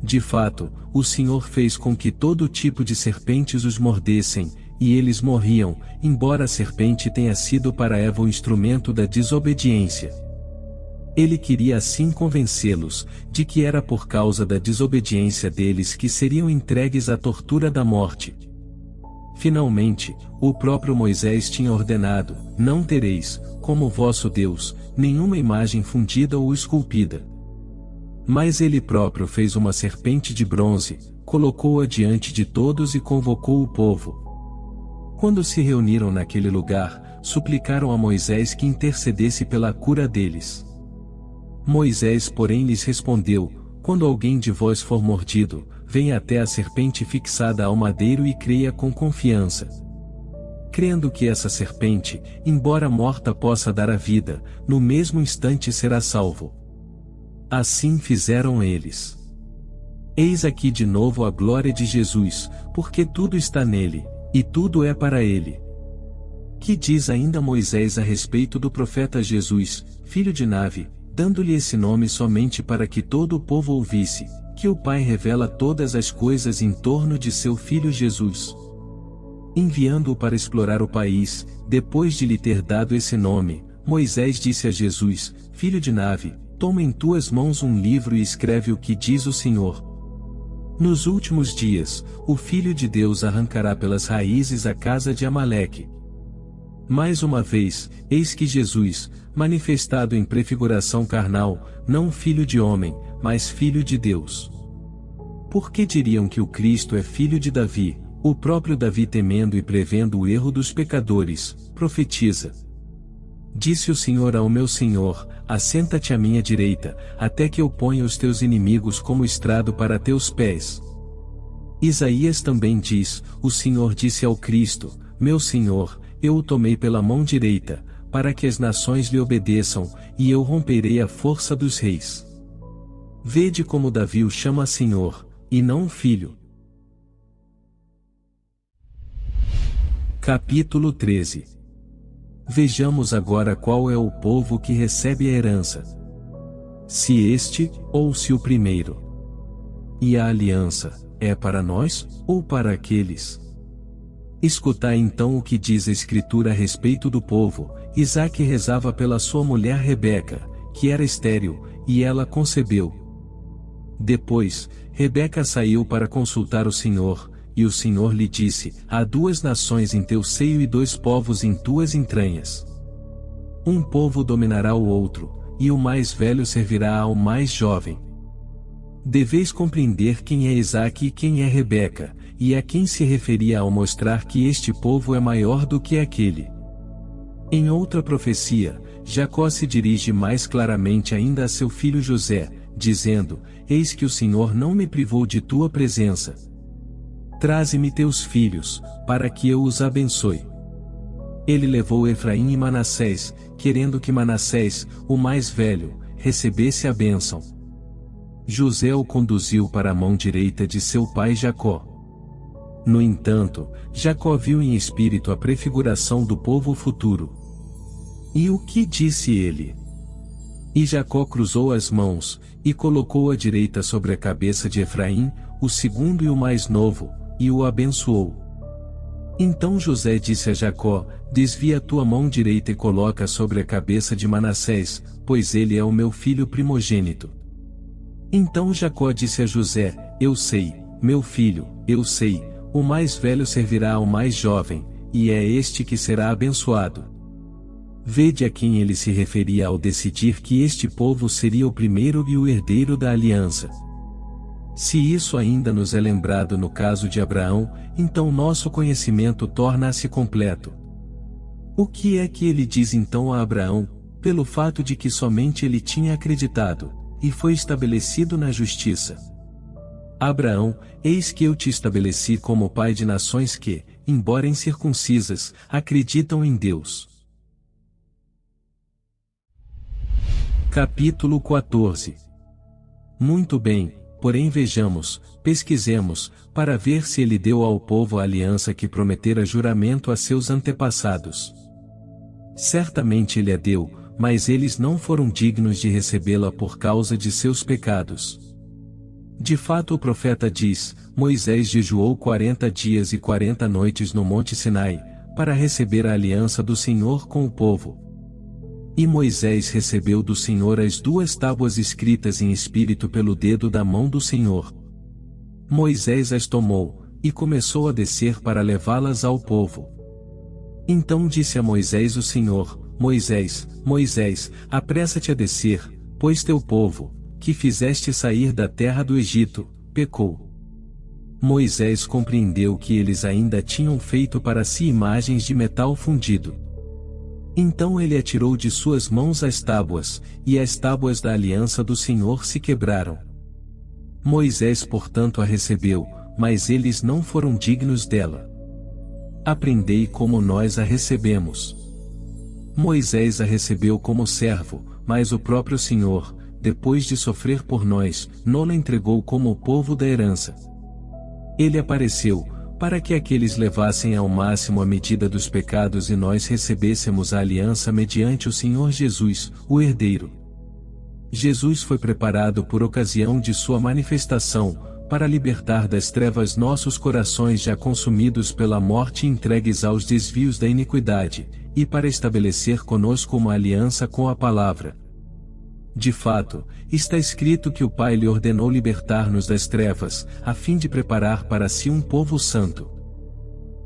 A: De fato, o Senhor fez com que todo tipo de serpentes os mordessem, e eles morriam, embora a serpente tenha sido para Eva o instrumento da desobediência. Ele queria assim convencê-los, de que era por causa da desobediência deles que seriam entregues à tortura da morte. Finalmente, o próprio Moisés tinha ordenado: não tereis, como vosso Deus, nenhuma imagem fundida ou esculpida. Mas ele próprio fez uma serpente de bronze, colocou-a diante de todos e convocou o povo. Quando se reuniram naquele lugar, suplicaram a Moisés que intercedesse pela cura deles. Moisés, porém, lhes respondeu: quando alguém de vós for mordido, venha até a serpente fixada ao madeiro e creia com confiança. Crendo que essa serpente, embora morta possa dar a vida, no mesmo instante será salvo. Assim fizeram eles. Eis aqui de novo a glória de Jesus, porque tudo está nele, e tudo é para ele. Que diz ainda Moisés a respeito do profeta Jesus, filho de Navi, dando-lhe esse nome somente para que todo o povo ouvisse, que o Pai revela todas as coisas em torno de seu filho Jesus. Enviando-o para explorar o país, depois de lhe ter dado esse nome, Moisés disse a Jesus, filho de Navi: toma em tuas mãos um livro e escreve o que diz o Senhor. Nos últimos dias, o Filho de Deus arrancará pelas raízes a casa de Amaleque. Mais uma vez, eis que Jesus, manifestado em prefiguração carnal, não filho de homem, mas filho de Deus. Por que diriam que o Cristo é filho de Davi? O próprio Davi, temendo e prevendo o erro dos pecadores, profetiza: disse o Senhor ao meu Senhor: assenta-te à minha direita, até que eu ponha os teus inimigos como estrado para teus pés. Isaías também diz: o Senhor disse ao Cristo: meu Senhor, eu o tomei pela mão direita, para que as nações lhe obedeçam, e eu romperei a força dos reis. Vede como Davi o chama Senhor, e não filho. Capítulo 13. Vejamos agora qual é o povo que recebe a herança. Se este, ou se o primeiro. E a aliança, é para nós, ou para aqueles? Escutai então o que diz a Escritura a respeito do povo. Isaque rezava pela sua mulher Rebeca, que era estéril, e ela concebeu. Depois, Rebeca saiu para consultar o Senhor, e o Senhor lhe disse: há 2 nações em teu seio e 2 povos em tuas entranhas. Um povo dominará o outro, e o mais velho servirá ao mais jovem. Deveis compreender quem é Isaque e quem é Rebeca, e a quem se referia ao mostrar que este povo é maior do que aquele. Em outra profecia, Jacó se dirige mais claramente ainda a seu filho José, dizendo: eis que o Senhor não me privou de tua presença. Traze-me teus filhos, para que eu os abençoe. Ele levou Efraim e Manassés, querendo que Manassés, o mais velho, recebesse a bênção. José o conduziu para a mão direita de seu pai Jacó. No entanto, Jacó viu em espírito a prefiguração do povo futuro. E o que disse ele? E Jacó cruzou as mãos, e colocou a direita sobre a cabeça de Efraim, o segundo e o mais novo, e o abençoou. Então José disse a Jacó: desvia a tua mão direita e coloca sobre a cabeça de Manassés, pois ele é o meu filho primogênito. Então Jacó disse a José: eu sei, meu filho, eu sei, o mais velho servirá ao mais jovem, e é este que será abençoado. Vede a quem ele se referia ao decidir que este povo seria o primeiro e o herdeiro da aliança. Se isso ainda nos é lembrado no caso de Abraão, então nosso conhecimento torna-se completo. O que é que ele diz então a Abraão, pelo fato de que somente ele tinha acreditado, e foi estabelecido na justiça? Abraão, eis que eu te estabeleci como pai de nações que, embora incircuncisas, acreditam em Deus. Capítulo 14. Muito bem, porém vejamos, pesquisemos, para ver se ele deu ao povo a aliança que prometera juramento a seus antepassados. Certamente ele a deu, mas eles não foram dignos de recebê-la por causa de seus pecados. De fato o profeta diz, Moisés jejuou 40 dias e 40 noites no Monte Sinai, para receber a aliança do Senhor com o povo. E Moisés recebeu do Senhor as 2 tábuas escritas em espírito pelo dedo da mão do Senhor. Moisés as tomou, e começou a descer para levá-las ao povo. Então disse a Moisés o Senhor, Moisés, Moisés, apressa-te a descer, pois teu povo, que fizeste sair da terra do Egito, pecou. Moisés compreendeu que eles ainda tinham feito para si imagens de metal fundido. Então ele atirou de suas mãos as tábuas, e as tábuas da aliança do Senhor se quebraram. Moisés portanto a recebeu, mas eles não foram dignos dela. Aprendei como nós a recebemos. Moisés a recebeu como servo, mas o próprio Senhor, depois de sofrer por nós, não a entregou como o povo da herança. Ele apareceu, para que aqueles levassem ao máximo a medida dos pecados e nós recebêssemos a aliança mediante o Senhor Jesus, o herdeiro. Jesus foi preparado por ocasião de sua manifestação, para libertar das trevas nossos corações já consumidos pela morte e entregues aos desvios da iniquidade, e para estabelecer conosco uma aliança com a palavra. De fato, está escrito que o Pai lhe ordenou libertar-nos das trevas, a fim de preparar para si um povo santo.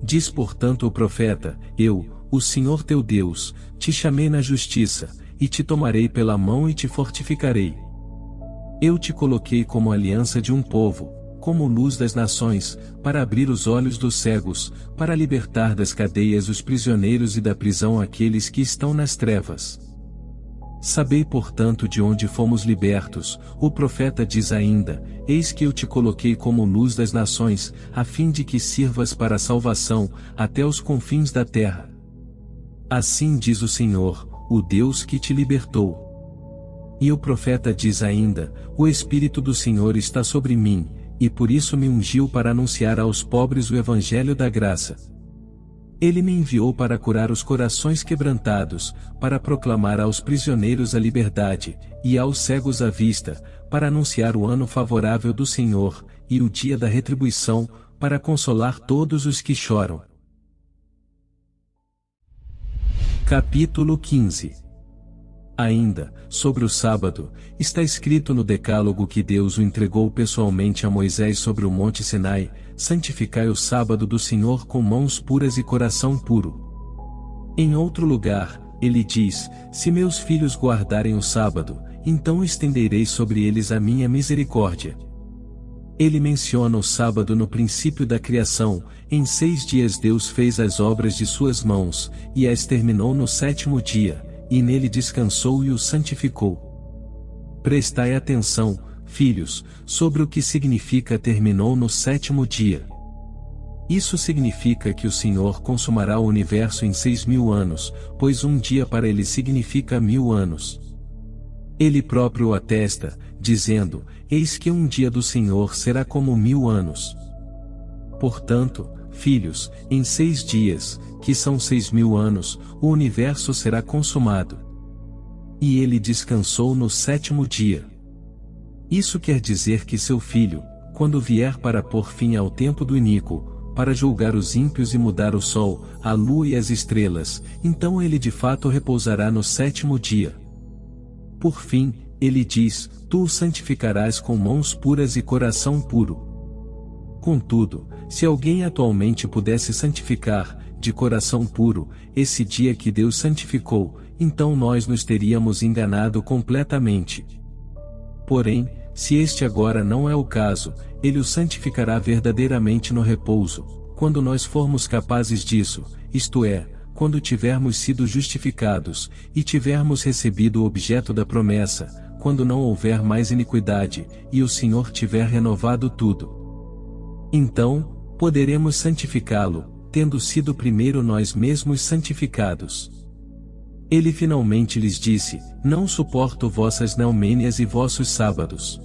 A: Diz portanto o profeta, eu, o Senhor teu Deus, te chamei na justiça, e te tomarei pela mão e te fortificarei. Eu te coloquei como aliança de um povo, como luz das nações, para abrir os olhos dos cegos, para libertar das cadeias os prisioneiros e da prisão aqueles que estão nas trevas. Sabei portanto de onde fomos libertos, o profeta diz ainda, eis que eu te coloquei como luz das nações, a fim de que sirvas para a salvação, até os confins da terra. Assim diz o Senhor, o Deus que te libertou. E o profeta diz ainda, o Espírito do Senhor está sobre mim, e por isso me ungiu para anunciar aos pobres o evangelho da graça. Ele me enviou para curar os corações quebrantados, para proclamar aos prisioneiros a liberdade, e aos cegos a vista, para anunciar o ano favorável do Senhor, e o dia da retribuição, para consolar todos os que choram. Capítulo 15. Ainda, sobre o sábado, está escrito no decálogo que Deus o entregou pessoalmente a Moisés sobre o monte Sinai, santificai o sábado do Senhor com mãos puras e coração puro. Em outro lugar, ele diz, se meus filhos guardarem o sábado, então estenderei sobre eles a minha misericórdia. Ele menciona o sábado no princípio da criação, em 6 dias Deus fez as obras de suas mãos, e as terminou no 7º dia, e nele descansou e o santificou. Prestai atenção, filhos, sobre o que significa terminou no 7º dia. Isso significa que o Senhor consumará o universo em 6.000 anos, pois um dia para ele significa 1000 anos. Ele próprio o atesta, dizendo, eis que um dia do Senhor será como 1000 anos. Portanto, filhos, em 6 dias, que são 6.000 anos, o universo será consumado. E ele descansou no 7º dia. Isso quer dizer que seu filho, quando vier para pôr fim ao tempo do iníquo, para julgar os ímpios e mudar o sol, a lua e as estrelas, então ele de fato repousará no 7º dia. Por fim, ele diz, tu o santificarás com mãos puras e coração puro. Contudo, se alguém atualmente pudesse santificar, de coração puro, esse dia que Deus santificou, então nós nos teríamos enganado completamente. Porém, se este agora não é o caso, Ele o santificará verdadeiramente no repouso, quando nós formos capazes disso, isto é, quando tivermos sido justificados, e tivermos recebido o objeto da promessa, quando não houver mais iniquidade, e o Senhor tiver renovado tudo. Então, poderemos santificá-lo, tendo sido primeiro nós mesmos santificados. Ele finalmente lhes disse: não suporto vossas neumênias e vossos sábados.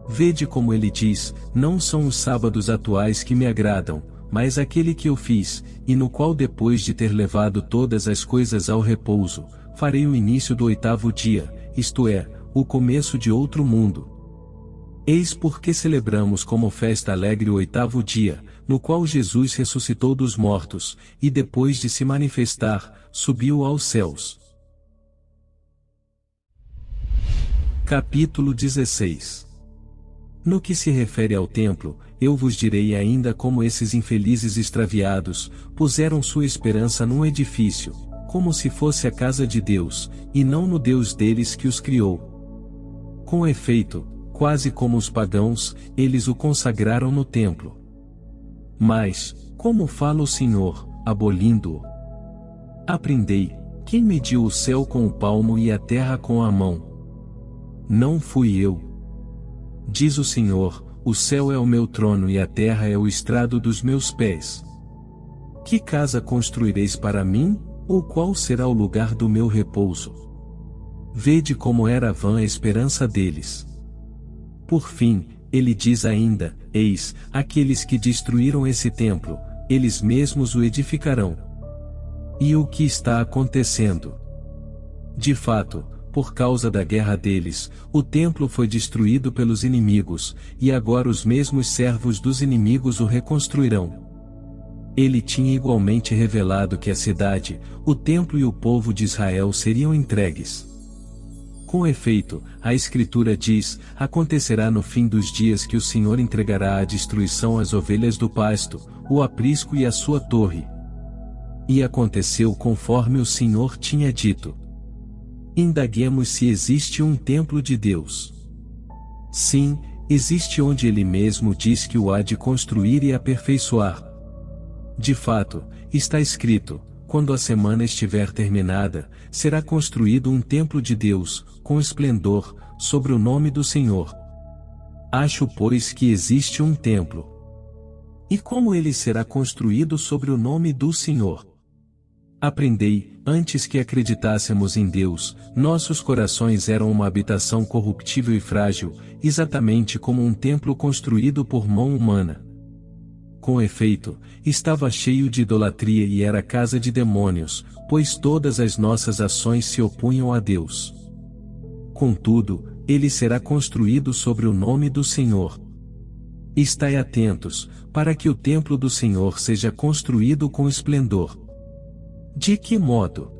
A: Vede como ele diz: não são os sábados atuais que me agradam, mas aquele que eu fiz, e no qual depois de ter levado todas as coisas ao repouso, farei o início do 8º dia, isto é, o começo de outro mundo. Eis porque celebramos como festa alegre o 8º dia, no qual Jesus ressuscitou dos mortos, e depois de se manifestar, subiu aos céus. Capítulo 16. No que se refere ao templo, eu vos direi ainda como esses infelizes extraviados, puseram sua esperança num edifício, como se fosse a casa de Deus, e não no Deus deles que os criou. Com efeito, quase como os pagãos, eles o consagraram no templo. Mas, como fala o Senhor, abolindo-o? Aprendei: quem mediu o céu com o palmo e a terra com a mão? Não fui eu. Diz o Senhor: o céu é o meu trono e a terra é o estrado dos meus pés. Que casa construireis para mim, ou qual será o lugar do meu repouso? Vede como era vã a esperança deles. Por fim, ele diz ainda: eis, aqueles que destruíram esse templo, eles mesmos o edificarão. E o que está acontecendo? De fato, por causa da guerra deles, o templo foi destruído pelos inimigos, e agora os mesmos servos dos inimigos o reconstruirão. Ele tinha igualmente revelado que a cidade, o templo e o povo de Israel seriam entregues. Com efeito, a Escritura diz: acontecerá no fim dos dias que o Senhor entregará à destruição as ovelhas do pasto, o aprisco e a sua torre. E aconteceu conforme o Senhor tinha dito. Indaguemos se existe um templo de Deus. Sim, existe, onde Ele mesmo diz que o há de construir e aperfeiçoar. De fato, está escrito: quando a semana estiver terminada, será construído um templo de Deus, com esplendor, sobre o nome do Senhor. Acho, pois, que existe um templo. E como ele será construído sobre o nome do Senhor? Aprendei: antes que acreditássemos em Deus, nossos corações eram uma habitação corruptível e frágil, exatamente como um templo construído por mão humana. Com efeito, estava cheio de idolatria e era casa de demônios, pois todas as nossas ações se opunham a Deus. Contudo, ele será construído sobre o nome do Senhor. Estai atentos, para que o templo do Senhor seja construído com esplendor. De que modo?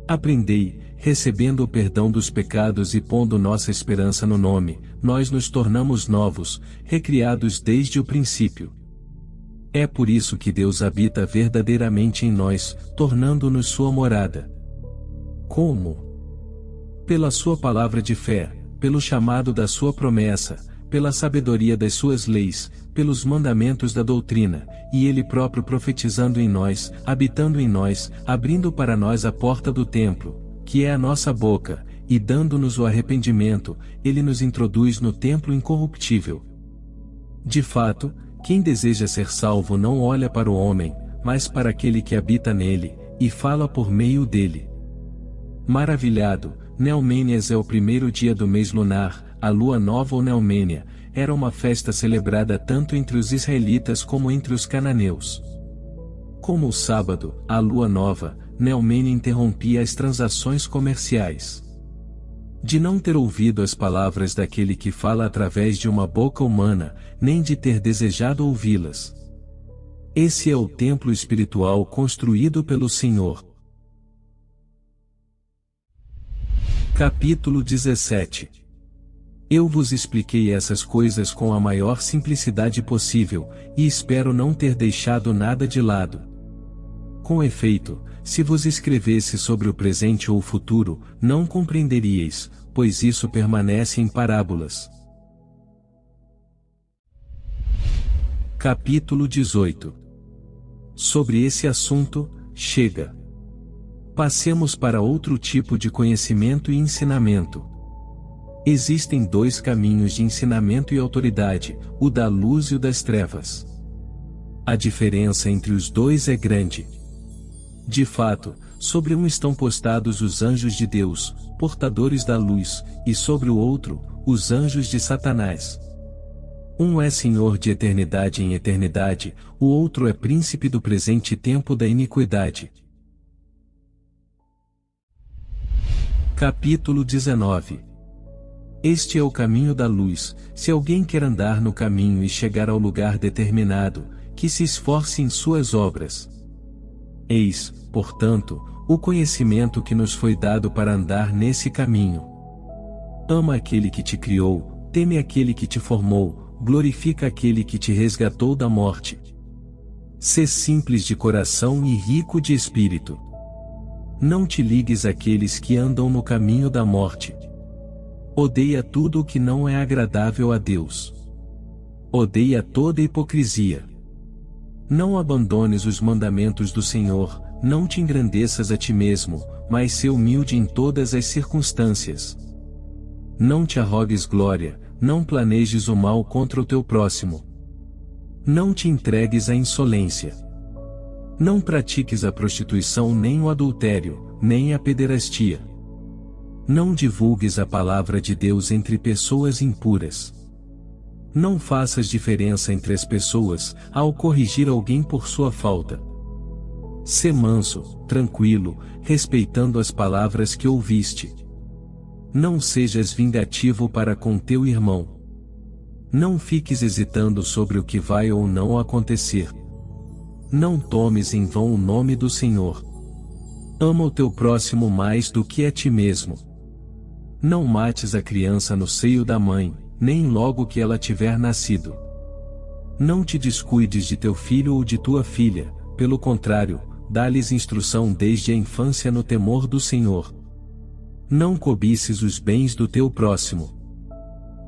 A: Aprendei: recebendo o perdão dos pecados e pondo nossa esperança no nome, nós nos tornamos novos, recriados desde o princípio. É por isso que Deus habita verdadeiramente em nós, tornando-nos sua morada. Como? Pela sua palavra de fé, pelo chamado da sua promessa, pela sabedoria das suas leis, pelos mandamentos da doutrina, e Ele próprio profetizando em nós, habitando em nós, abrindo para nós a porta do templo, que é a nossa boca, e dando-nos o arrependimento, Ele nos introduz no templo incorruptível. De fato, quem deseja ser salvo não olha para o homem, mas para aquele que habita nele, e fala por meio dele. Maravilhado, Neumênias é o primeiro dia do mês lunar, a lua nova ou Neumênia, era uma festa celebrada tanto entre os israelitas como entre os cananeus. Como o sábado, a lua nova, Neumênia interrompia as transações comerciais. De não ter ouvido as palavras daquele que fala através de uma boca humana, nem de ter desejado ouvi-las. Esse é o templo espiritual construído pelo Senhor. Capítulo 17. Eu vos expliquei essas coisas com a maior simplicidade possível, e espero não ter deixado nada de lado. Com efeito, se vos escrevesse sobre o presente ou o futuro, não compreenderíeis, pois isso permanece em parábolas. Capítulo 18. Sobre esse assunto, chega. Passemos para outro tipo de conhecimento e ensinamento. Existem dois caminhos de ensinamento e autoridade, o da luz e o das trevas. A diferença entre os dois é grande. De fato, sobre um estão postados os anjos de Deus, portadores da luz, e sobre o outro, os anjos de Satanás. Um é senhor de eternidade em eternidade, o outro é príncipe do presente tempo da iniquidade. Capítulo 19. Este é o caminho da luz. Se alguém quer andar no caminho e chegar ao lugar determinado, que se esforce em suas obras. Eis, portanto, o conhecimento que nos foi dado para andar nesse caminho. Ama aquele que te criou, teme aquele que te formou, glorifica aquele que te resgatou da morte. Sê simples de coração e rico de espírito. Não te ligues àqueles que andam no caminho da morte. Odeia tudo o que não é agradável a Deus. Odeia toda hipocrisia. Não abandones os mandamentos do Senhor, não te engrandeças a ti mesmo, mas sê humilde em todas as circunstâncias. Não te arrogues glória, não planejes o mal contra o teu próximo. Não te entregues à insolência. Não pratiques a prostituição nem o adultério, nem a pederastia. Não divulgues a palavra de Deus entre pessoas impuras. Não faças diferença entre as pessoas, ao corrigir alguém por sua falta. Sê manso, tranquilo, respeitando as palavras que ouviste. Não sejas vingativo para com teu irmão. Não fiques hesitando sobre o que vai ou não acontecer. Não tomes em vão o nome do Senhor. Ama o teu próximo mais do que a ti mesmo. Não mates a criança no seio da mãe, nem logo que ela tiver nascido. Não te descuides de teu filho ou de tua filha, pelo contrário, dá-lhes instrução desde a infância no temor do Senhor. Não cobices os bens do teu próximo.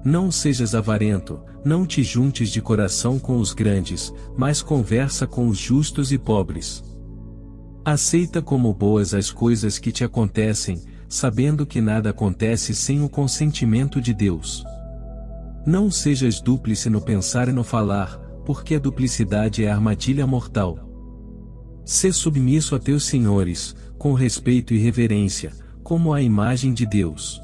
A: Não sejas avarento, não te juntes de coração com os grandes, mas conversa com os justos e pobres. Aceita como boas as coisas que te acontecem, sabendo que nada acontece sem o consentimento de Deus. Não sejas dúplice no pensar e no falar, porque a duplicidade é armadilha mortal. Sê submisso a teus senhores, com respeito e reverência, como à imagem de Deus.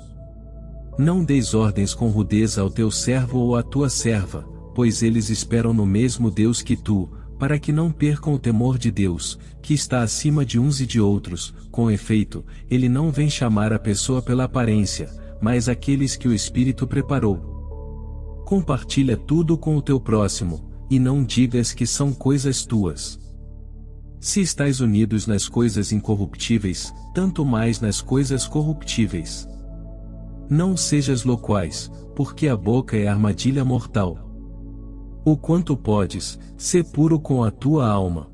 A: Não deis ordens com rudeza ao teu servo ou à tua serva, pois eles esperam no mesmo Deus que tu, para que não percam o temor de Deus, que está acima de uns e de outros. Com efeito, ele não vem chamar a pessoa pela aparência, mas aqueles que o Espírito preparou. Compartilha tudo com o teu próximo, e não digas que são coisas tuas. Se estais unidos nas coisas incorruptíveis, tanto mais nas coisas corruptíveis. Não sejas loquaz, porque a boca é armadilha mortal. O quanto podes, sê puro com a tua alma.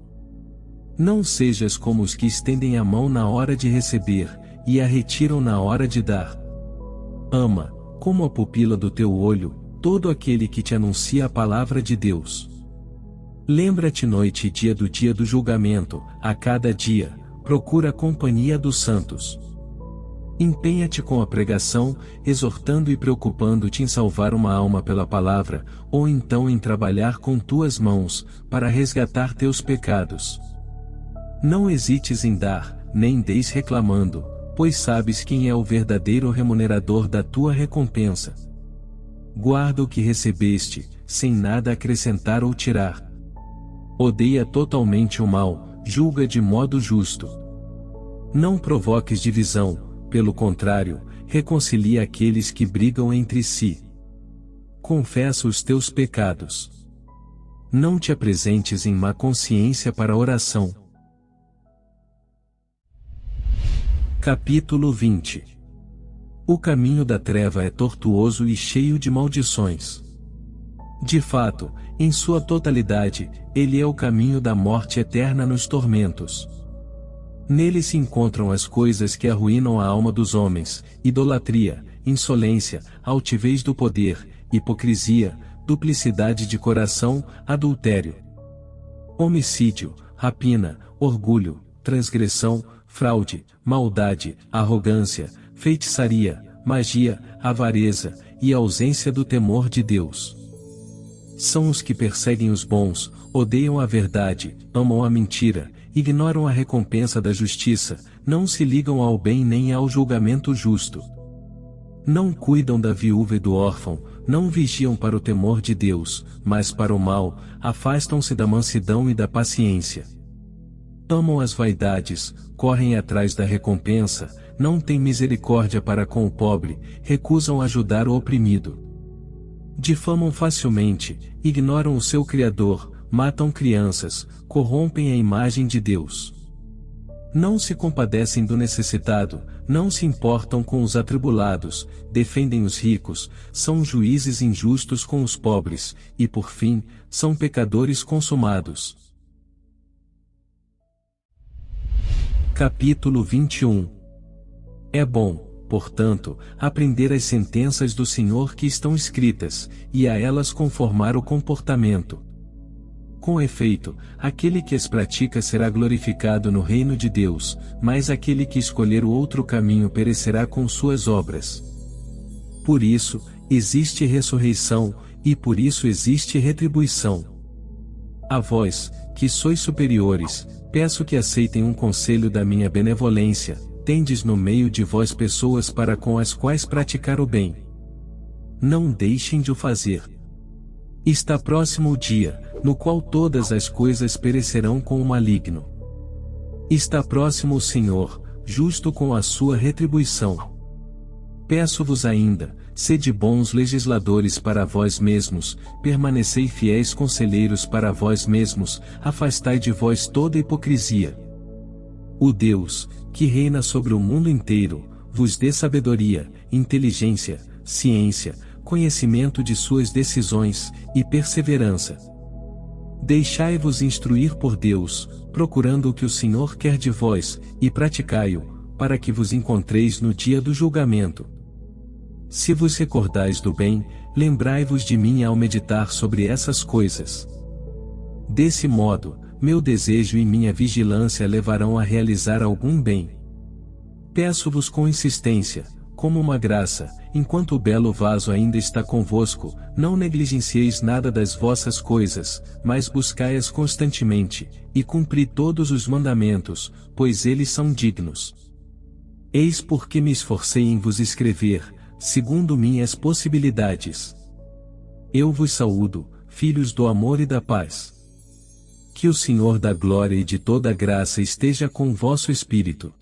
A: Não sejas como os que estendem a mão na hora de receber, e a retiram na hora de dar. Ama, como a pupila do teu olho, todo aquele que te anuncia a palavra de Deus. Lembra-te noite e dia do julgamento, a cada dia, procura a companhia dos santos. Empenha-te com a pregação, exortando e preocupando-te em salvar uma alma pela palavra, ou então em trabalhar com tuas mãos, para resgatar teus pecados. Não hesites em dar, nem deis reclamando, pois sabes quem é o verdadeiro remunerador da tua recompensa. Guarda o que recebeste, sem nada acrescentar ou tirar. Odeia totalmente o mal, julga de modo justo. Não provoques divisão, pelo contrário, reconcilia aqueles que brigam entre si. Confessa os teus pecados. Não te apresentes em má consciência para a oração. Capítulo 20. O caminho da treva é tortuoso e cheio de maldições. De fato, em sua totalidade, ele é o caminho da morte eterna nos tormentos. Nele se encontram as coisas que arruinam a alma dos homens: idolatria, insolência, altivez do poder, hipocrisia, duplicidade de coração, adultério, homicídio, rapina, orgulho, transgressão, fraude, maldade, arrogância, feitiçaria, magia, avareza, e ausência do temor de Deus. São os que perseguem os bons, odeiam a verdade, amam a mentira, ignoram a recompensa da justiça, não se ligam ao bem nem ao julgamento justo. Não cuidam da viúva e do órfão, não vigiam para o temor de Deus, mas para o mal, afastam-se da mansidão e da paciência. Amam as vaidades, correm atrás da recompensa, não têm misericórdia para com o pobre, recusam ajudar o oprimido. Difamam facilmente, ignoram o seu Criador, matam crianças, corrompem a imagem de Deus. Não se compadecem do necessitado, não se importam com os atribulados, defendem os ricos, são juízes injustos com os pobres, e por fim, são pecadores consumados. Capítulo 21. É bom, portanto, aprender as sentenças do Senhor que estão escritas, e a elas conformar o comportamento. Com efeito, aquele que as pratica será glorificado no reino de Deus, mas aquele que escolher o outro caminho perecerá com suas obras. Por isso, existe ressurreição, e por isso existe retribuição. A vós, que sois superiores, peço que aceitem um conselho da minha benevolência: tendes no meio de vós pessoas para com as quais praticar o bem. Não deixem de o fazer. Está próximo o dia, no qual todas as coisas perecerão com o maligno. Está próximo o Senhor, justo com a sua retribuição. Peço-vos ainda, sede bons legisladores para vós mesmos, permanecei fiéis conselheiros para vós mesmos, afastai de vós toda hipocrisia. O Deus, que reina sobre o mundo inteiro, vos dê sabedoria, inteligência, ciência, conhecimento de suas decisões, e perseverança. Deixai-vos instruir por Deus, procurando o que o Senhor quer de vós, e praticai-o, para que vos encontreis no dia do julgamento. Se vos recordais do bem, lembrai-vos de mim ao meditar sobre essas coisas. Desse modo, meu desejo e minha vigilância levarão a realizar algum bem. Peço-vos com insistência, como uma graça, enquanto o belo vaso ainda está convosco, não negligencieis nada das vossas coisas, mas buscai-as constantemente, e cumpri todos os mandamentos, pois eles são dignos. Eis porque me esforcei em vos escrever, segundo minhas possibilidades. Eu vos saúdo, filhos do amor e da paz. Que o Senhor da glória e de toda a graça esteja com o vosso espírito.